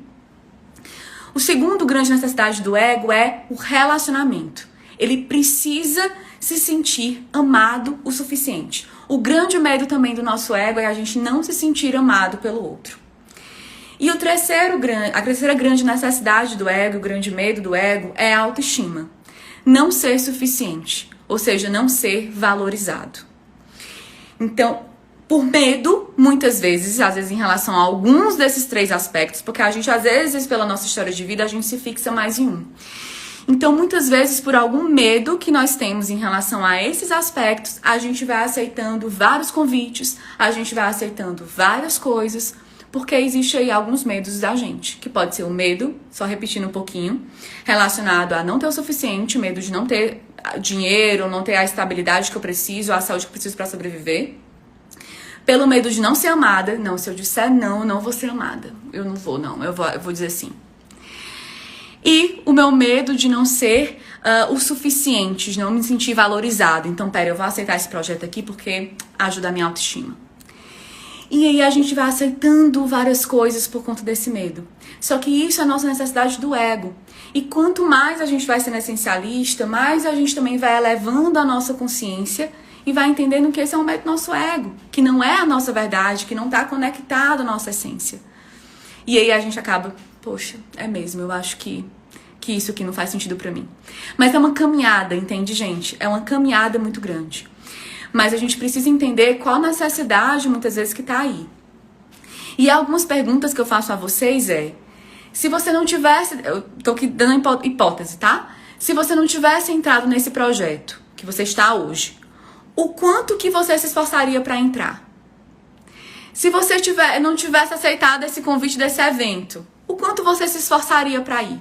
O segundo grande necessidade do ego é o relacionamento. Ele precisa se sentir amado o suficiente. O grande medo também do nosso ego é a gente não se sentir amado pelo outro. E a terceira grande necessidade do ego, o grande medo do ego, é a autoestima. Não ser suficiente, ou seja, não ser valorizado. Então, por medo, muitas vezes, às vezes em relação a alguns desses 3 aspectos, porque a gente, às vezes, pela nossa história de vida, a gente se fixa mais em um. Então, muitas vezes, por algum medo que nós temos em relação a esses aspectos, a gente vai aceitando vários convites, a gente vai aceitando várias coisas, porque existe aí alguns medos da gente, que pode ser o medo, só repetindo um pouquinho, relacionado a não ter o suficiente, medo de não ter dinheiro, não ter a estabilidade que eu preciso, a saúde que eu preciso para sobreviver. Pelo medo de não ser amada. Não, se eu disser não, eu não vou ser amada. Eu não vou, não. Eu vou dizer sim. E o meu medo de não ser o suficiente, de não me sentir valorizado. Então, pera, eu vou aceitar esse projeto aqui porque ajuda a minha autoestima. E aí a gente vai aceitando várias coisas por conta desse medo. Só que isso é a nossa necessidade do ego. E quanto mais a gente vai sendo essencialista, mais a gente também vai elevando a nossa consciência e vai entendendo que esse é um medo do nosso ego, que não é a nossa verdade, que não está conectado à nossa essência. E aí a gente acaba poxa, é mesmo, eu acho que isso aqui não faz sentido pra mim. Mas é uma caminhada, entende, gente? É uma caminhada muito grande. Mas a gente precisa entender qual a necessidade, muitas vezes, que tá aí. E algumas perguntas que eu faço a vocês se você não tivesse, eu tô aqui dando hipótese, tá? Se você não tivesse entrado nesse projeto que você está hoje, o quanto que você se esforçaria pra entrar? Se você não tivesse aceitado esse convite desse evento, o quanto você se esforçaria pra ir?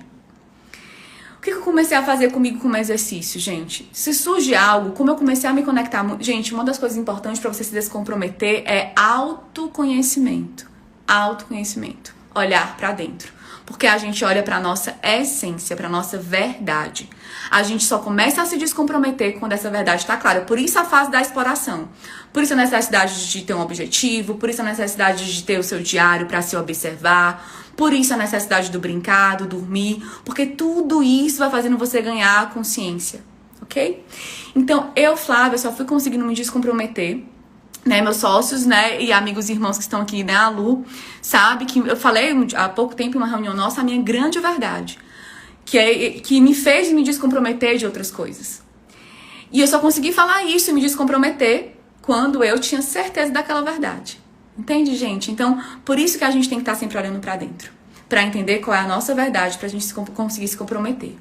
O que eu comecei a fazer comigo como exercício, gente? Se surge algo, como eu comecei a me conectar... Gente, uma das coisas importantes pra você se descomprometer é autoconhecimento. Autoconhecimento. Olhar pra dentro. Porque a gente olha pra nossa essência, pra nossa verdade. A gente só começa a se descomprometer quando essa verdade tá clara. Por isso a fase da exploração. Por isso a necessidade de ter um objetivo. Por isso a necessidade de ter o seu diário pra se observar. Por isso a necessidade do brincar, do dormir. Porque tudo isso vai fazendo você ganhar consciência. Ok? Então, eu, Flávia, só fui conseguindo me descomprometer, né, meus sócios, né, e amigos e irmãos que estão aqui, né, a Lu, sabe que eu falei há pouco tempo em uma reunião nossa a minha grande verdade, que me fez me descomprometer de outras coisas. E eu só consegui falar isso e me descomprometer quando eu tinha certeza daquela verdade. Entende, gente? Então, por isso que a gente tem que estar sempre olhando pra dentro, pra entender qual é a nossa verdade, pra gente conseguir se comprometer.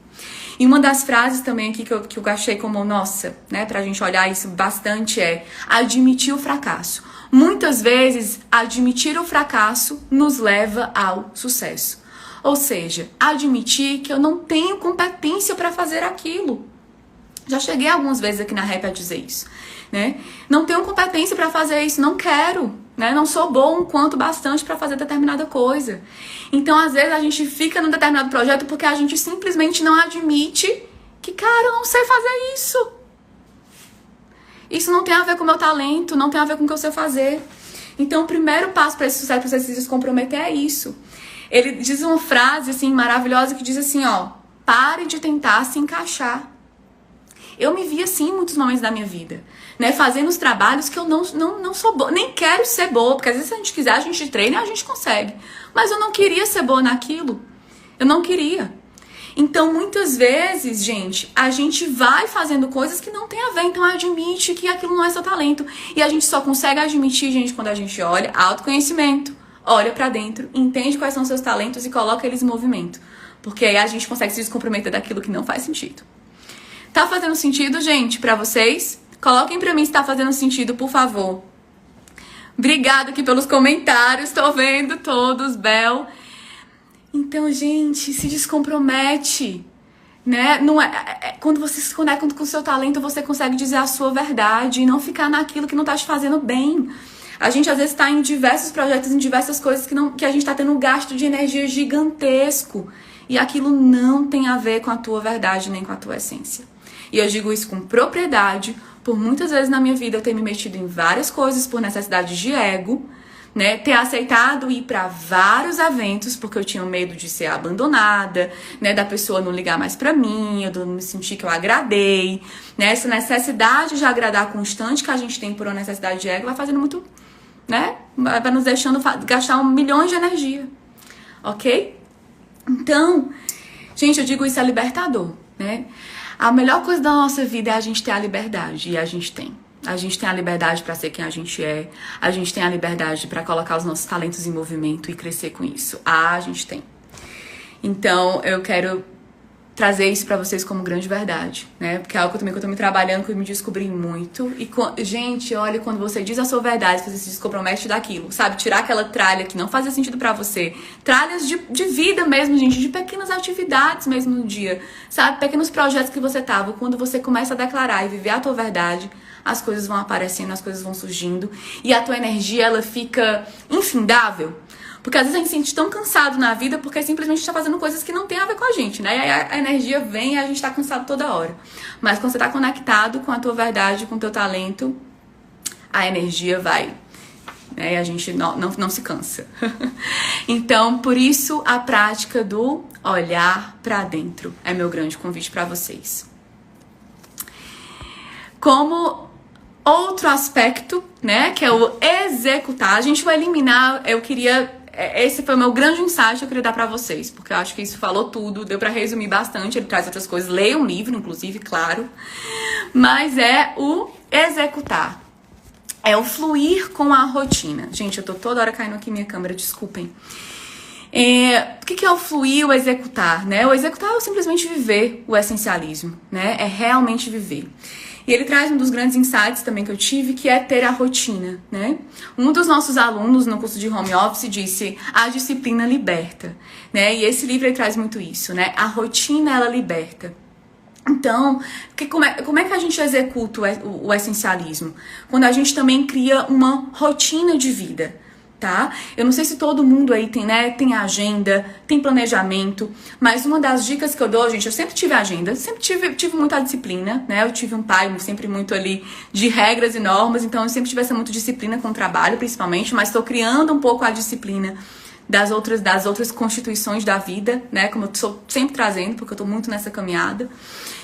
E uma das frases também aqui que eu achei como, nossa, né, pra gente olhar isso bastante é admitir o fracasso. Muitas vezes, admitir o fracasso nos leva ao sucesso. Ou seja, admitir que eu não tenho competência pra fazer aquilo. Já cheguei algumas vezes aqui na Rap a dizer isso, né? Não tenho competência pra fazer isso, não quero, né? Não sou bom quanto bastante pra fazer determinada coisa. Então, às vezes, a gente fica num determinado projeto porque a gente simplesmente não admite que, cara, eu não sei fazer isso. Isso não tem a ver com o meu talento, não tem a ver com o que eu sei fazer. Então, o primeiro passo para esse sucesso, para você se descomprometer, é isso. Ele diz uma frase, assim, maravilhosa, que diz assim, ó, pare de tentar se encaixar. Eu me vi assim em muitos momentos da minha vida, né? Fazendo os trabalhos que eu não sou boa, nem quero ser boa, porque às vezes se a gente quiser, a gente treina e a gente consegue. Mas eu não queria ser boa naquilo. Eu não queria. Então, muitas vezes, gente, a gente vai fazendo coisas que não tem a ver. Então, admite que aquilo não é seu talento. E a gente só consegue admitir, gente, quando a gente olha autoconhecimento, olha pra dentro, entende quais são os seus talentos e coloca eles em movimento. Porque aí a gente consegue se descomprometer daquilo que não faz sentido. Tá fazendo sentido, gente, pra vocês? Coloquem pra mim se tá fazendo sentido, por favor. Obrigada aqui pelos comentários, tô vendo todos, Bel. Então, gente, se descompromete, né? Não quando você se conecta com o seu talento, você consegue dizer a sua verdade e não ficar naquilo que não tá te fazendo bem. A gente, às vezes, tá em diversos projetos, em diversas coisas que a gente tá tendo um gasto de energia gigantesco. E aquilo não tem a ver com a tua verdade, nem com a tua essência. E eu digo isso com propriedade, por muitas vezes na minha vida eu ter me metido em várias coisas por necessidade de ego, né? Ter aceitado ir para vários eventos porque eu tinha medo de ser abandonada, né? Da pessoa não ligar mais para mim, eu não me sentir que eu agradei, né? Essa necessidade de agradar constante que a gente tem por uma necessidade de ego vai fazendo muito, né? Vai nos deixando gastar milhões de energia, ok? Então, gente, eu digo isso é libertador, né? A melhor coisa da nossa vida é a gente ter a liberdade, e a gente tem. A gente tem a liberdade para ser quem a gente é, a gente tem a liberdade para colocar os nossos talentos em movimento e crescer com isso. A gente tem. Então, eu quero trazer isso pra vocês como grande verdade, né? Porque é algo que eu tô me trabalhando, que eu me descobri muito. E, gente, olha, quando você diz a sua verdade, você se descompromete daquilo, sabe? Tirar aquela tralha que não fazia sentido pra você. Tralhas de vida mesmo, gente, de pequenas atividades mesmo no dia, sabe? Pequenos projetos que você tava. Quando você começa a declarar e viver a tua verdade, as coisas vão aparecendo, as coisas vão surgindo. E a tua energia, ela fica infindável. Porque às vezes a gente se sente tão cansado na vida porque simplesmente está fazendo coisas que não tem a ver com a gente, né? E aí a energia vem e a gente tá cansado toda hora. Mas quando você tá conectado com a tua verdade, com o teu talento, a energia vai, né? E a gente não se cansa. Então, por isso, a prática do olhar pra dentro é meu grande convite pra vocês. Como outro aspecto, né, que é o executar, a gente vai eliminar, eu queria esse foi o meu grande insight que eu queria dar pra vocês, porque eu acho que isso falou tudo, deu pra resumir bastante, ele traz outras coisas, leia um livro, inclusive, claro, mas é o executar, é o fluir com a rotina. Gente, eu tô toda hora caindo aqui minha câmera, desculpem. O que é o fluir, o executar, né? O executar é simplesmente viver o essencialismo, né? É realmente viver. E ele traz um dos grandes insights também que eu tive, que é ter a rotina, né? Um dos nossos alunos no curso de home office disse: a disciplina liberta, né? E esse livro ele traz muito isso, né? A rotina, ela liberta. Então, como é que a gente executa o essencialismo? Quando a gente também cria uma rotina de vida, tá? Eu não sei se todo mundo aí tem, né, tem agenda, tem planejamento, mas uma das dicas que eu dou, gente, eu sempre tive agenda, sempre tive muita disciplina, né? Eu tive um pai sempre muito ali de regras e normas, então eu sempre tive essa muita disciplina com o trabalho, principalmente, mas estou criando um pouco a disciplina das outras constituições da vida, né? Como eu estou sempre trazendo, porque eu estou muito nessa caminhada.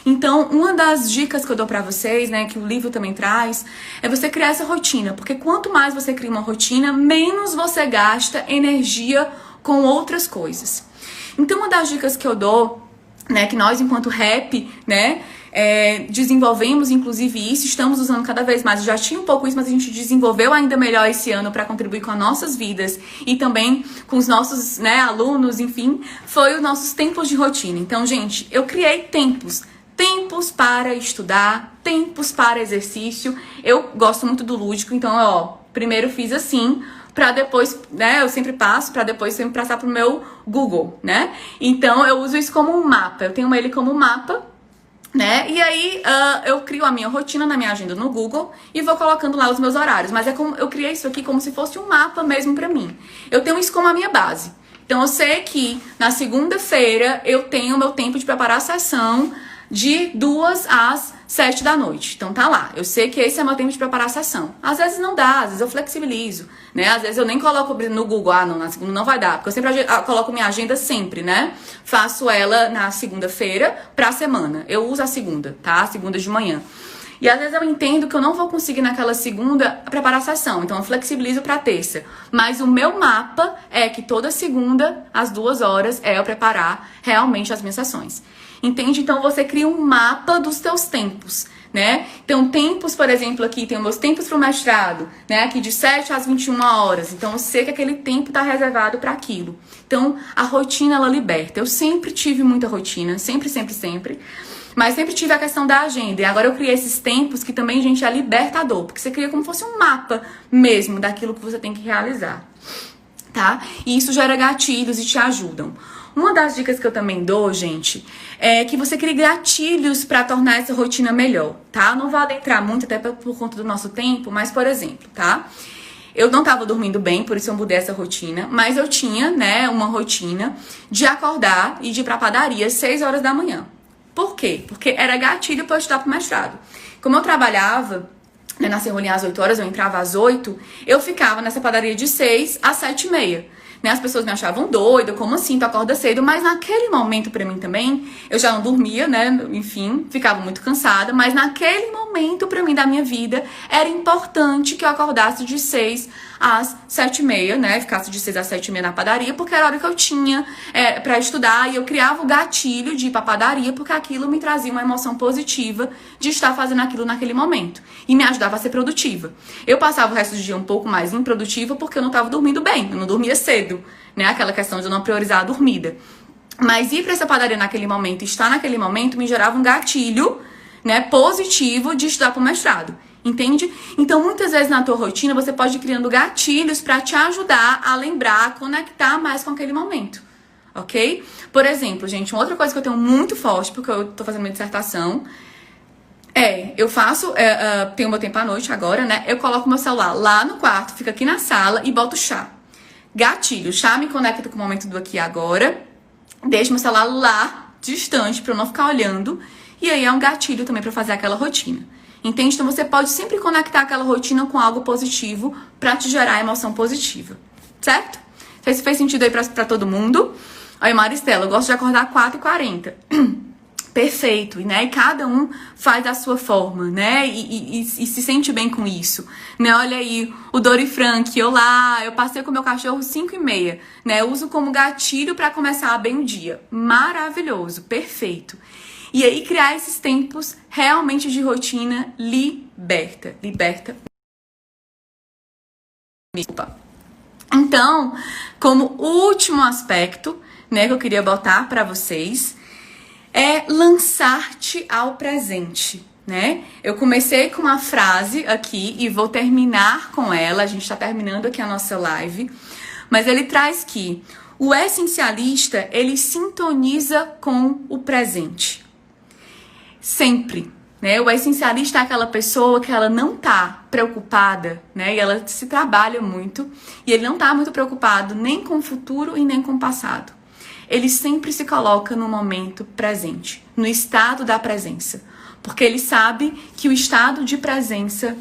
Então, uma das dicas que eu dou pra vocês, né, que o livro também traz, é você criar essa rotina. Porque quanto mais você cria uma rotina, menos você gasta energia com outras coisas. Então, uma das dicas que eu dou, né, que nós, enquanto rap, né, desenvolvemos inclusive isso, estamos usando cada vez mais. Eu já tinha um pouco isso, mas a gente desenvolveu ainda melhor esse ano para contribuir com as nossas vidas e também com os nossos, né, alunos, enfim, foi os nossos tempos de rotina. Então, gente, eu criei tempos para estudar, tempos para exercício. Eu gosto muito do lúdico, então, ó, primeiro fiz assim, pra depois, né, eu sempre passo, pra depois sempre passar pro meu Google, né? Então, eu uso isso como um mapa, eu tenho ele como mapa, né? E aí eu crio a minha rotina na minha agenda no Google e vou colocando lá os meus horários. Mas eu criei isso aqui como se fosse um mapa mesmo pra mim. Eu tenho isso como a minha base. Então eu sei que na segunda-feira eu tenho o meu tempo de preparar a sessão de 2 às 7 da noite. Então tá lá. Eu sei que esse é o meu tempo de preparar a sessão. Às vezes não dá, às vezes eu flexibilizo, né? Às vezes eu nem coloco no Google, não, na segunda não vai dar, porque eu sempre coloco minha agenda sempre, né? Faço ela na segunda-feira pra semana. Eu uso a segunda, tá? A segunda de manhã. E às vezes eu entendo que eu não vou conseguir naquela segunda preparar a sessão, então eu flexibilizo pra terça. Mas o meu mapa é que toda segunda, às 2 horas, eu preparar realmente as minhas sessões. Entende? Então você cria um mapa dos teus tempos, né? Então tempos, por exemplo, aqui tem os meus tempos pro mestrado, né? Aqui de 7 às 21 horas. Então eu sei que aquele tempo tá reservado para aquilo. Então a rotina, ela liberta. Eu sempre tive muita rotina, sempre. Mas sempre tive a questão da agenda. E agora eu criei esses tempos que também, gente, é libertador. Porque você cria como se fosse um mapa mesmo daquilo que você tem que realizar, tá? E isso gera gatilhos e te ajudam. Uma das dicas que eu também dou, gente, é que você crie gatilhos para tornar essa rotina melhor, tá? Não vou adentrar muito, até por conta do nosso tempo, mas, por exemplo, tá? Eu não tava dormindo bem, por isso eu mudei essa rotina, mas eu tinha, né, uma rotina de acordar e de ir pra padaria às 6 horas da manhã. Por quê? Porque era gatilho para eu estudar pro mestrado. Como eu trabalhava, né, na Serrolinha às 8 horas, eu entrava às 8, eu ficava nessa padaria de 6 às 7h30. Né, as pessoas me achavam doida, como assim, tu acorda cedo? Mas naquele momento pra mim também, eu já não dormia, né, enfim, ficava muito cansada, mas naquele momento pra mim da minha vida, era importante que eu acordasse de 6 às 7h30, né, ficasse de 6 às 7h30 na padaria, porque era a hora que eu tinha pra estudar, e eu criava o gatilho de ir pra padaria, porque aquilo me trazia uma emoção positiva de estar fazendo aquilo naquele momento, e me ajudava a ser produtiva. Eu passava o resto do dia um pouco mais improdutiva, porque eu não tava dormindo bem, eu não dormia cedo, né, aquela questão de eu não priorizar a dormida. Mas ir pra essa padaria naquele momento, estar naquele momento, me gerava um gatilho, né, positivo de estudar pro mestrado. Entende? Então, muitas vezes na tua rotina, você pode ir criando gatilhos pra te ajudar a lembrar, a conectar mais com aquele momento. Ok? Por exemplo, gente, uma outra coisa que eu tenho muito forte, porque eu tô fazendo minha dissertação, eu faço, tenho meu tempo à noite agora, né? Eu coloco meu celular lá no quarto, fica aqui na sala e boto chá. Gatilho, chá me conecta com o momento do aqui e agora, deixo meu celular lá, distante, pra eu não ficar olhando, e aí é um gatilho também pra fazer aquela rotina. Entende? Então você pode sempre conectar aquela rotina com algo positivo pra te gerar emoção positiva. Certo? Não sei se fez sentido aí pra todo mundo. Aí, Maristela, eu gosto de acordar às 4h40. perfeito, né? E cada um faz da sua forma, né? E se sente bem com isso, né? Olha aí, o Dori Frank, olá, eu passei com meu cachorro 5h30, né? Eu uso como gatilho para começar bem o dia. Maravilhoso, perfeito. E aí criar esses tempos realmente de rotina liberta. Então, como último aspecto, né, que eu queria botar para vocês, é lançar-te ao presente, né? Eu comecei com uma frase aqui e vou terminar com ela. A gente tá terminando aqui a nossa live, mas ele traz que o essencialista, ele sintoniza com o presente. Sempre, né? O essencialista é aquela pessoa que ela não tá preocupada, né? E ela se trabalha muito e ele não tá muito preocupado nem com o futuro e nem com o passado. Ele sempre se coloca no momento presente, no estado da presença. Porque ele sabe que o estado de presença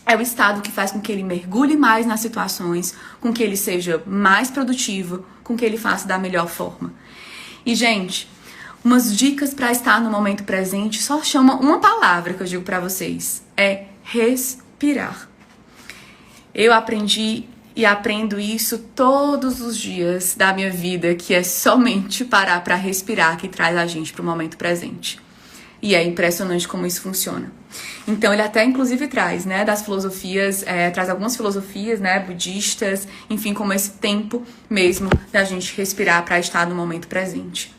é o estado que faz com que ele mergulhe mais nas situações, com que ele seja mais produtivo, com que ele faça da melhor forma. E, gente, umas dicas para estar no momento presente só chama uma palavra que eu digo para vocês. É respirar. Eu aprendi e aprendo isso todos os dias da minha vida, que é somente parar para respirar que traz a gente para o momento presente. E é impressionante como isso funciona. Então ele até inclusive traz, né, das filosofias, traz algumas filosofias, né, budistas, enfim, como esse tempo mesmo da gente respirar para estar no momento presente.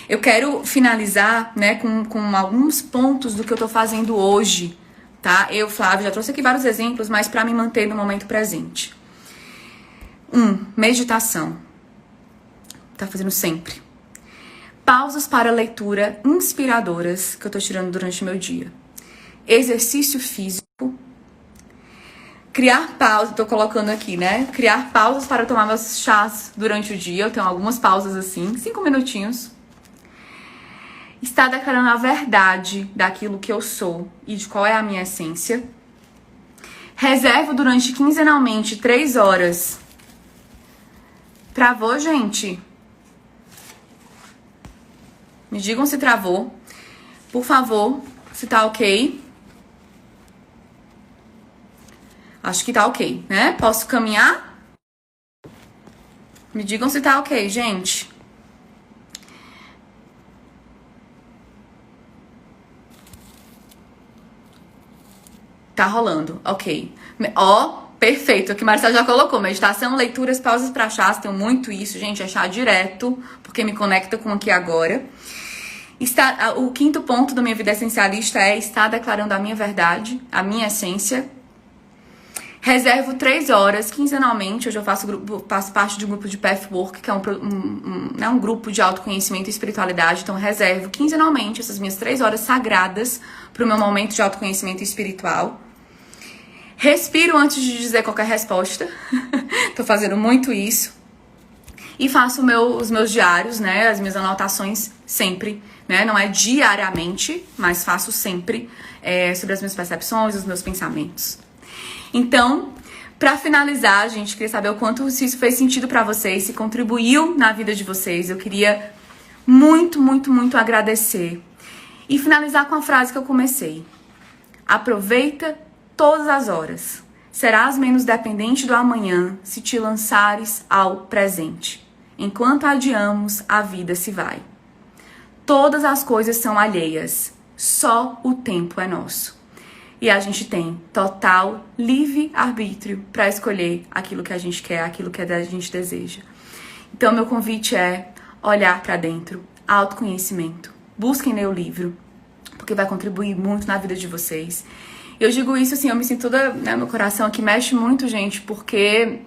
Eu quero finalizar, né, com alguns pontos do que eu tô fazendo hoje, tá? Eu, Flávia, já trouxe aqui vários exemplos, mas para me manter no momento presente. Meditação. Tá fazendo sempre. Pausas para leitura inspiradoras que eu tô tirando durante o meu dia. Exercício físico. Criar pausas, tô colocando aqui, né? Criar pausas para tomar meus chás durante o dia. Eu tenho algumas pausas assim, 5 minutinhos. Estar declarando a verdade daquilo que eu sou e de qual é a minha essência. Reservo durante quinzenalmente 3 horas. Travou, gente? Me digam se travou. Por favor, se tá ok. Acho que tá ok, né? Posso caminhar? Me digam se tá ok, gente. Tá rolando, ok. Ó, perfeito, aqui Marcelo já colocou. Meditação, leituras, pausas pra chás. Tenho muito isso, gente, é chá direto, porque me conecta com aqui agora. O quinto ponto da minha vida essencialista é estar declarando a minha verdade, a minha essência. Reservo 3 horas quinzenalmente. Hoje eu faço parte de um grupo de Pathwork, que é um grupo de autoconhecimento e espiritualidade. Então, reservo quinzenalmente essas minhas 3 horas sagradas para o meu momento de autoconhecimento espiritual. Respiro antes de dizer qualquer resposta. Tô fazendo muito isso. E faço os meus diários, né? As minhas anotações sempre, né? Não é diariamente, mas faço sempre sobre as minhas percepções, os meus pensamentos. Então, pra finalizar, gente, queria saber o quanto se isso fez sentido pra vocês, se contribuiu na vida de vocês. Eu queria muito, muito, muito agradecer. E finalizar com a frase que eu comecei. Aproveita todas as horas. Serás menos dependente do amanhã se te lançares ao presente. Enquanto adiamos, a vida se vai. Todas as coisas são alheias. Só o tempo é nosso. E a gente tem total livre-arbítrio para escolher aquilo que a gente quer, aquilo que a gente deseja. Então, meu convite é olhar para dentro, autoconhecimento. Busquem ler o livro, porque vai contribuir muito na vida de vocês. Eu digo isso assim, eu me sinto toda, né, meu coração aqui mexe muito, gente, porque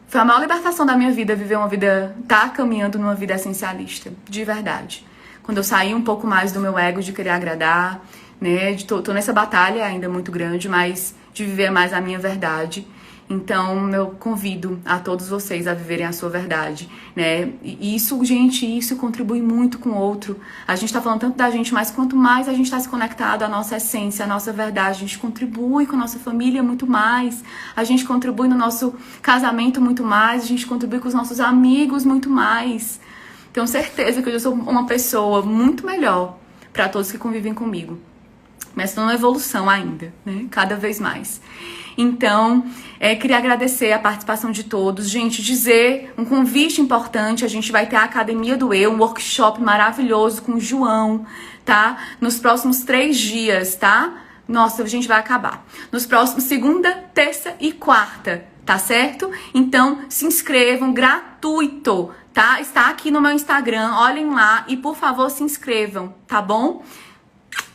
foi a maior libertação da minha vida, viver uma vida, tá caminhando numa vida essencialista, de verdade. Quando eu saí um pouco mais do meu ego de querer agradar, né, tô nessa batalha ainda muito grande, mas de viver mais a minha verdade. Então, eu convido a todos vocês a viverem a sua verdade, né? E isso, gente, isso contribui muito com o outro. A gente tá falando tanto da gente, mas quanto mais a gente tá se conectado à nossa essência, à nossa verdade, a gente contribui com a nossa família muito mais, a gente contribui no nosso casamento muito mais, a gente contribui com os nossos amigos muito mais. tenho certeza que eu já sou uma pessoa muito melhor para todos que convivem comigo. Mas estou numa evolução ainda, né? Cada vez mais. Então, queria agradecer a participação de todos. Gente, dizer um convite importante, a gente vai ter a Academia do Eu, um workshop maravilhoso com o João, tá? Nos próximos 3 dias, tá? Nossa, a gente vai acabar. Nos próximos segunda, terça e quarta, tá certo? Então, se inscrevam, gratuito, tá? Está aqui no meu Instagram, olhem lá e, por favor, se inscrevam, tá bom?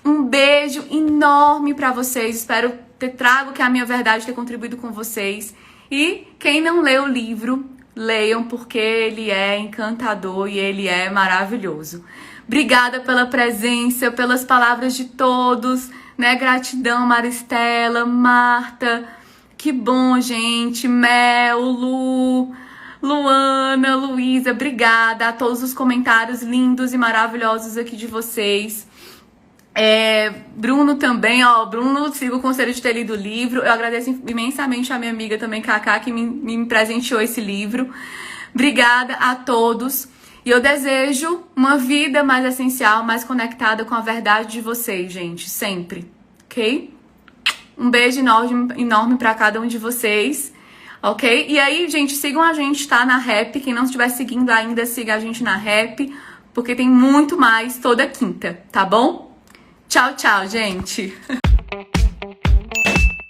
Um beijo enorme pra vocês, espero ter trago que a minha verdade ter contribuído com vocês. E quem não leu o livro, leiam, porque ele é encantador e ele é maravilhoso. Obrigada pela presença, pelas palavras de todos, né? Gratidão, Maristela, Marta, que bom, gente, Mel, Lu, Luana, Luísa, obrigada a todos os comentários lindos e maravilhosos aqui de vocês. Bruno também, ó, Bruno, siga o conselho de ter lido o livro. Eu agradeço imensamente a minha amiga também, Cacá, que me presenteou esse livro. Obrigada a todos. E eu desejo uma vida mais essencial, mais conectada com a verdade de vocês, gente, sempre, ok? Um beijo enorme, enorme pra cada um de vocês, ok? E aí, gente, sigam a gente, tá? Na Rap. Quem não estiver seguindo ainda, siga a gente na Rap, porque tem muito mais toda quinta, tá bom? Tchau, tchau, gente!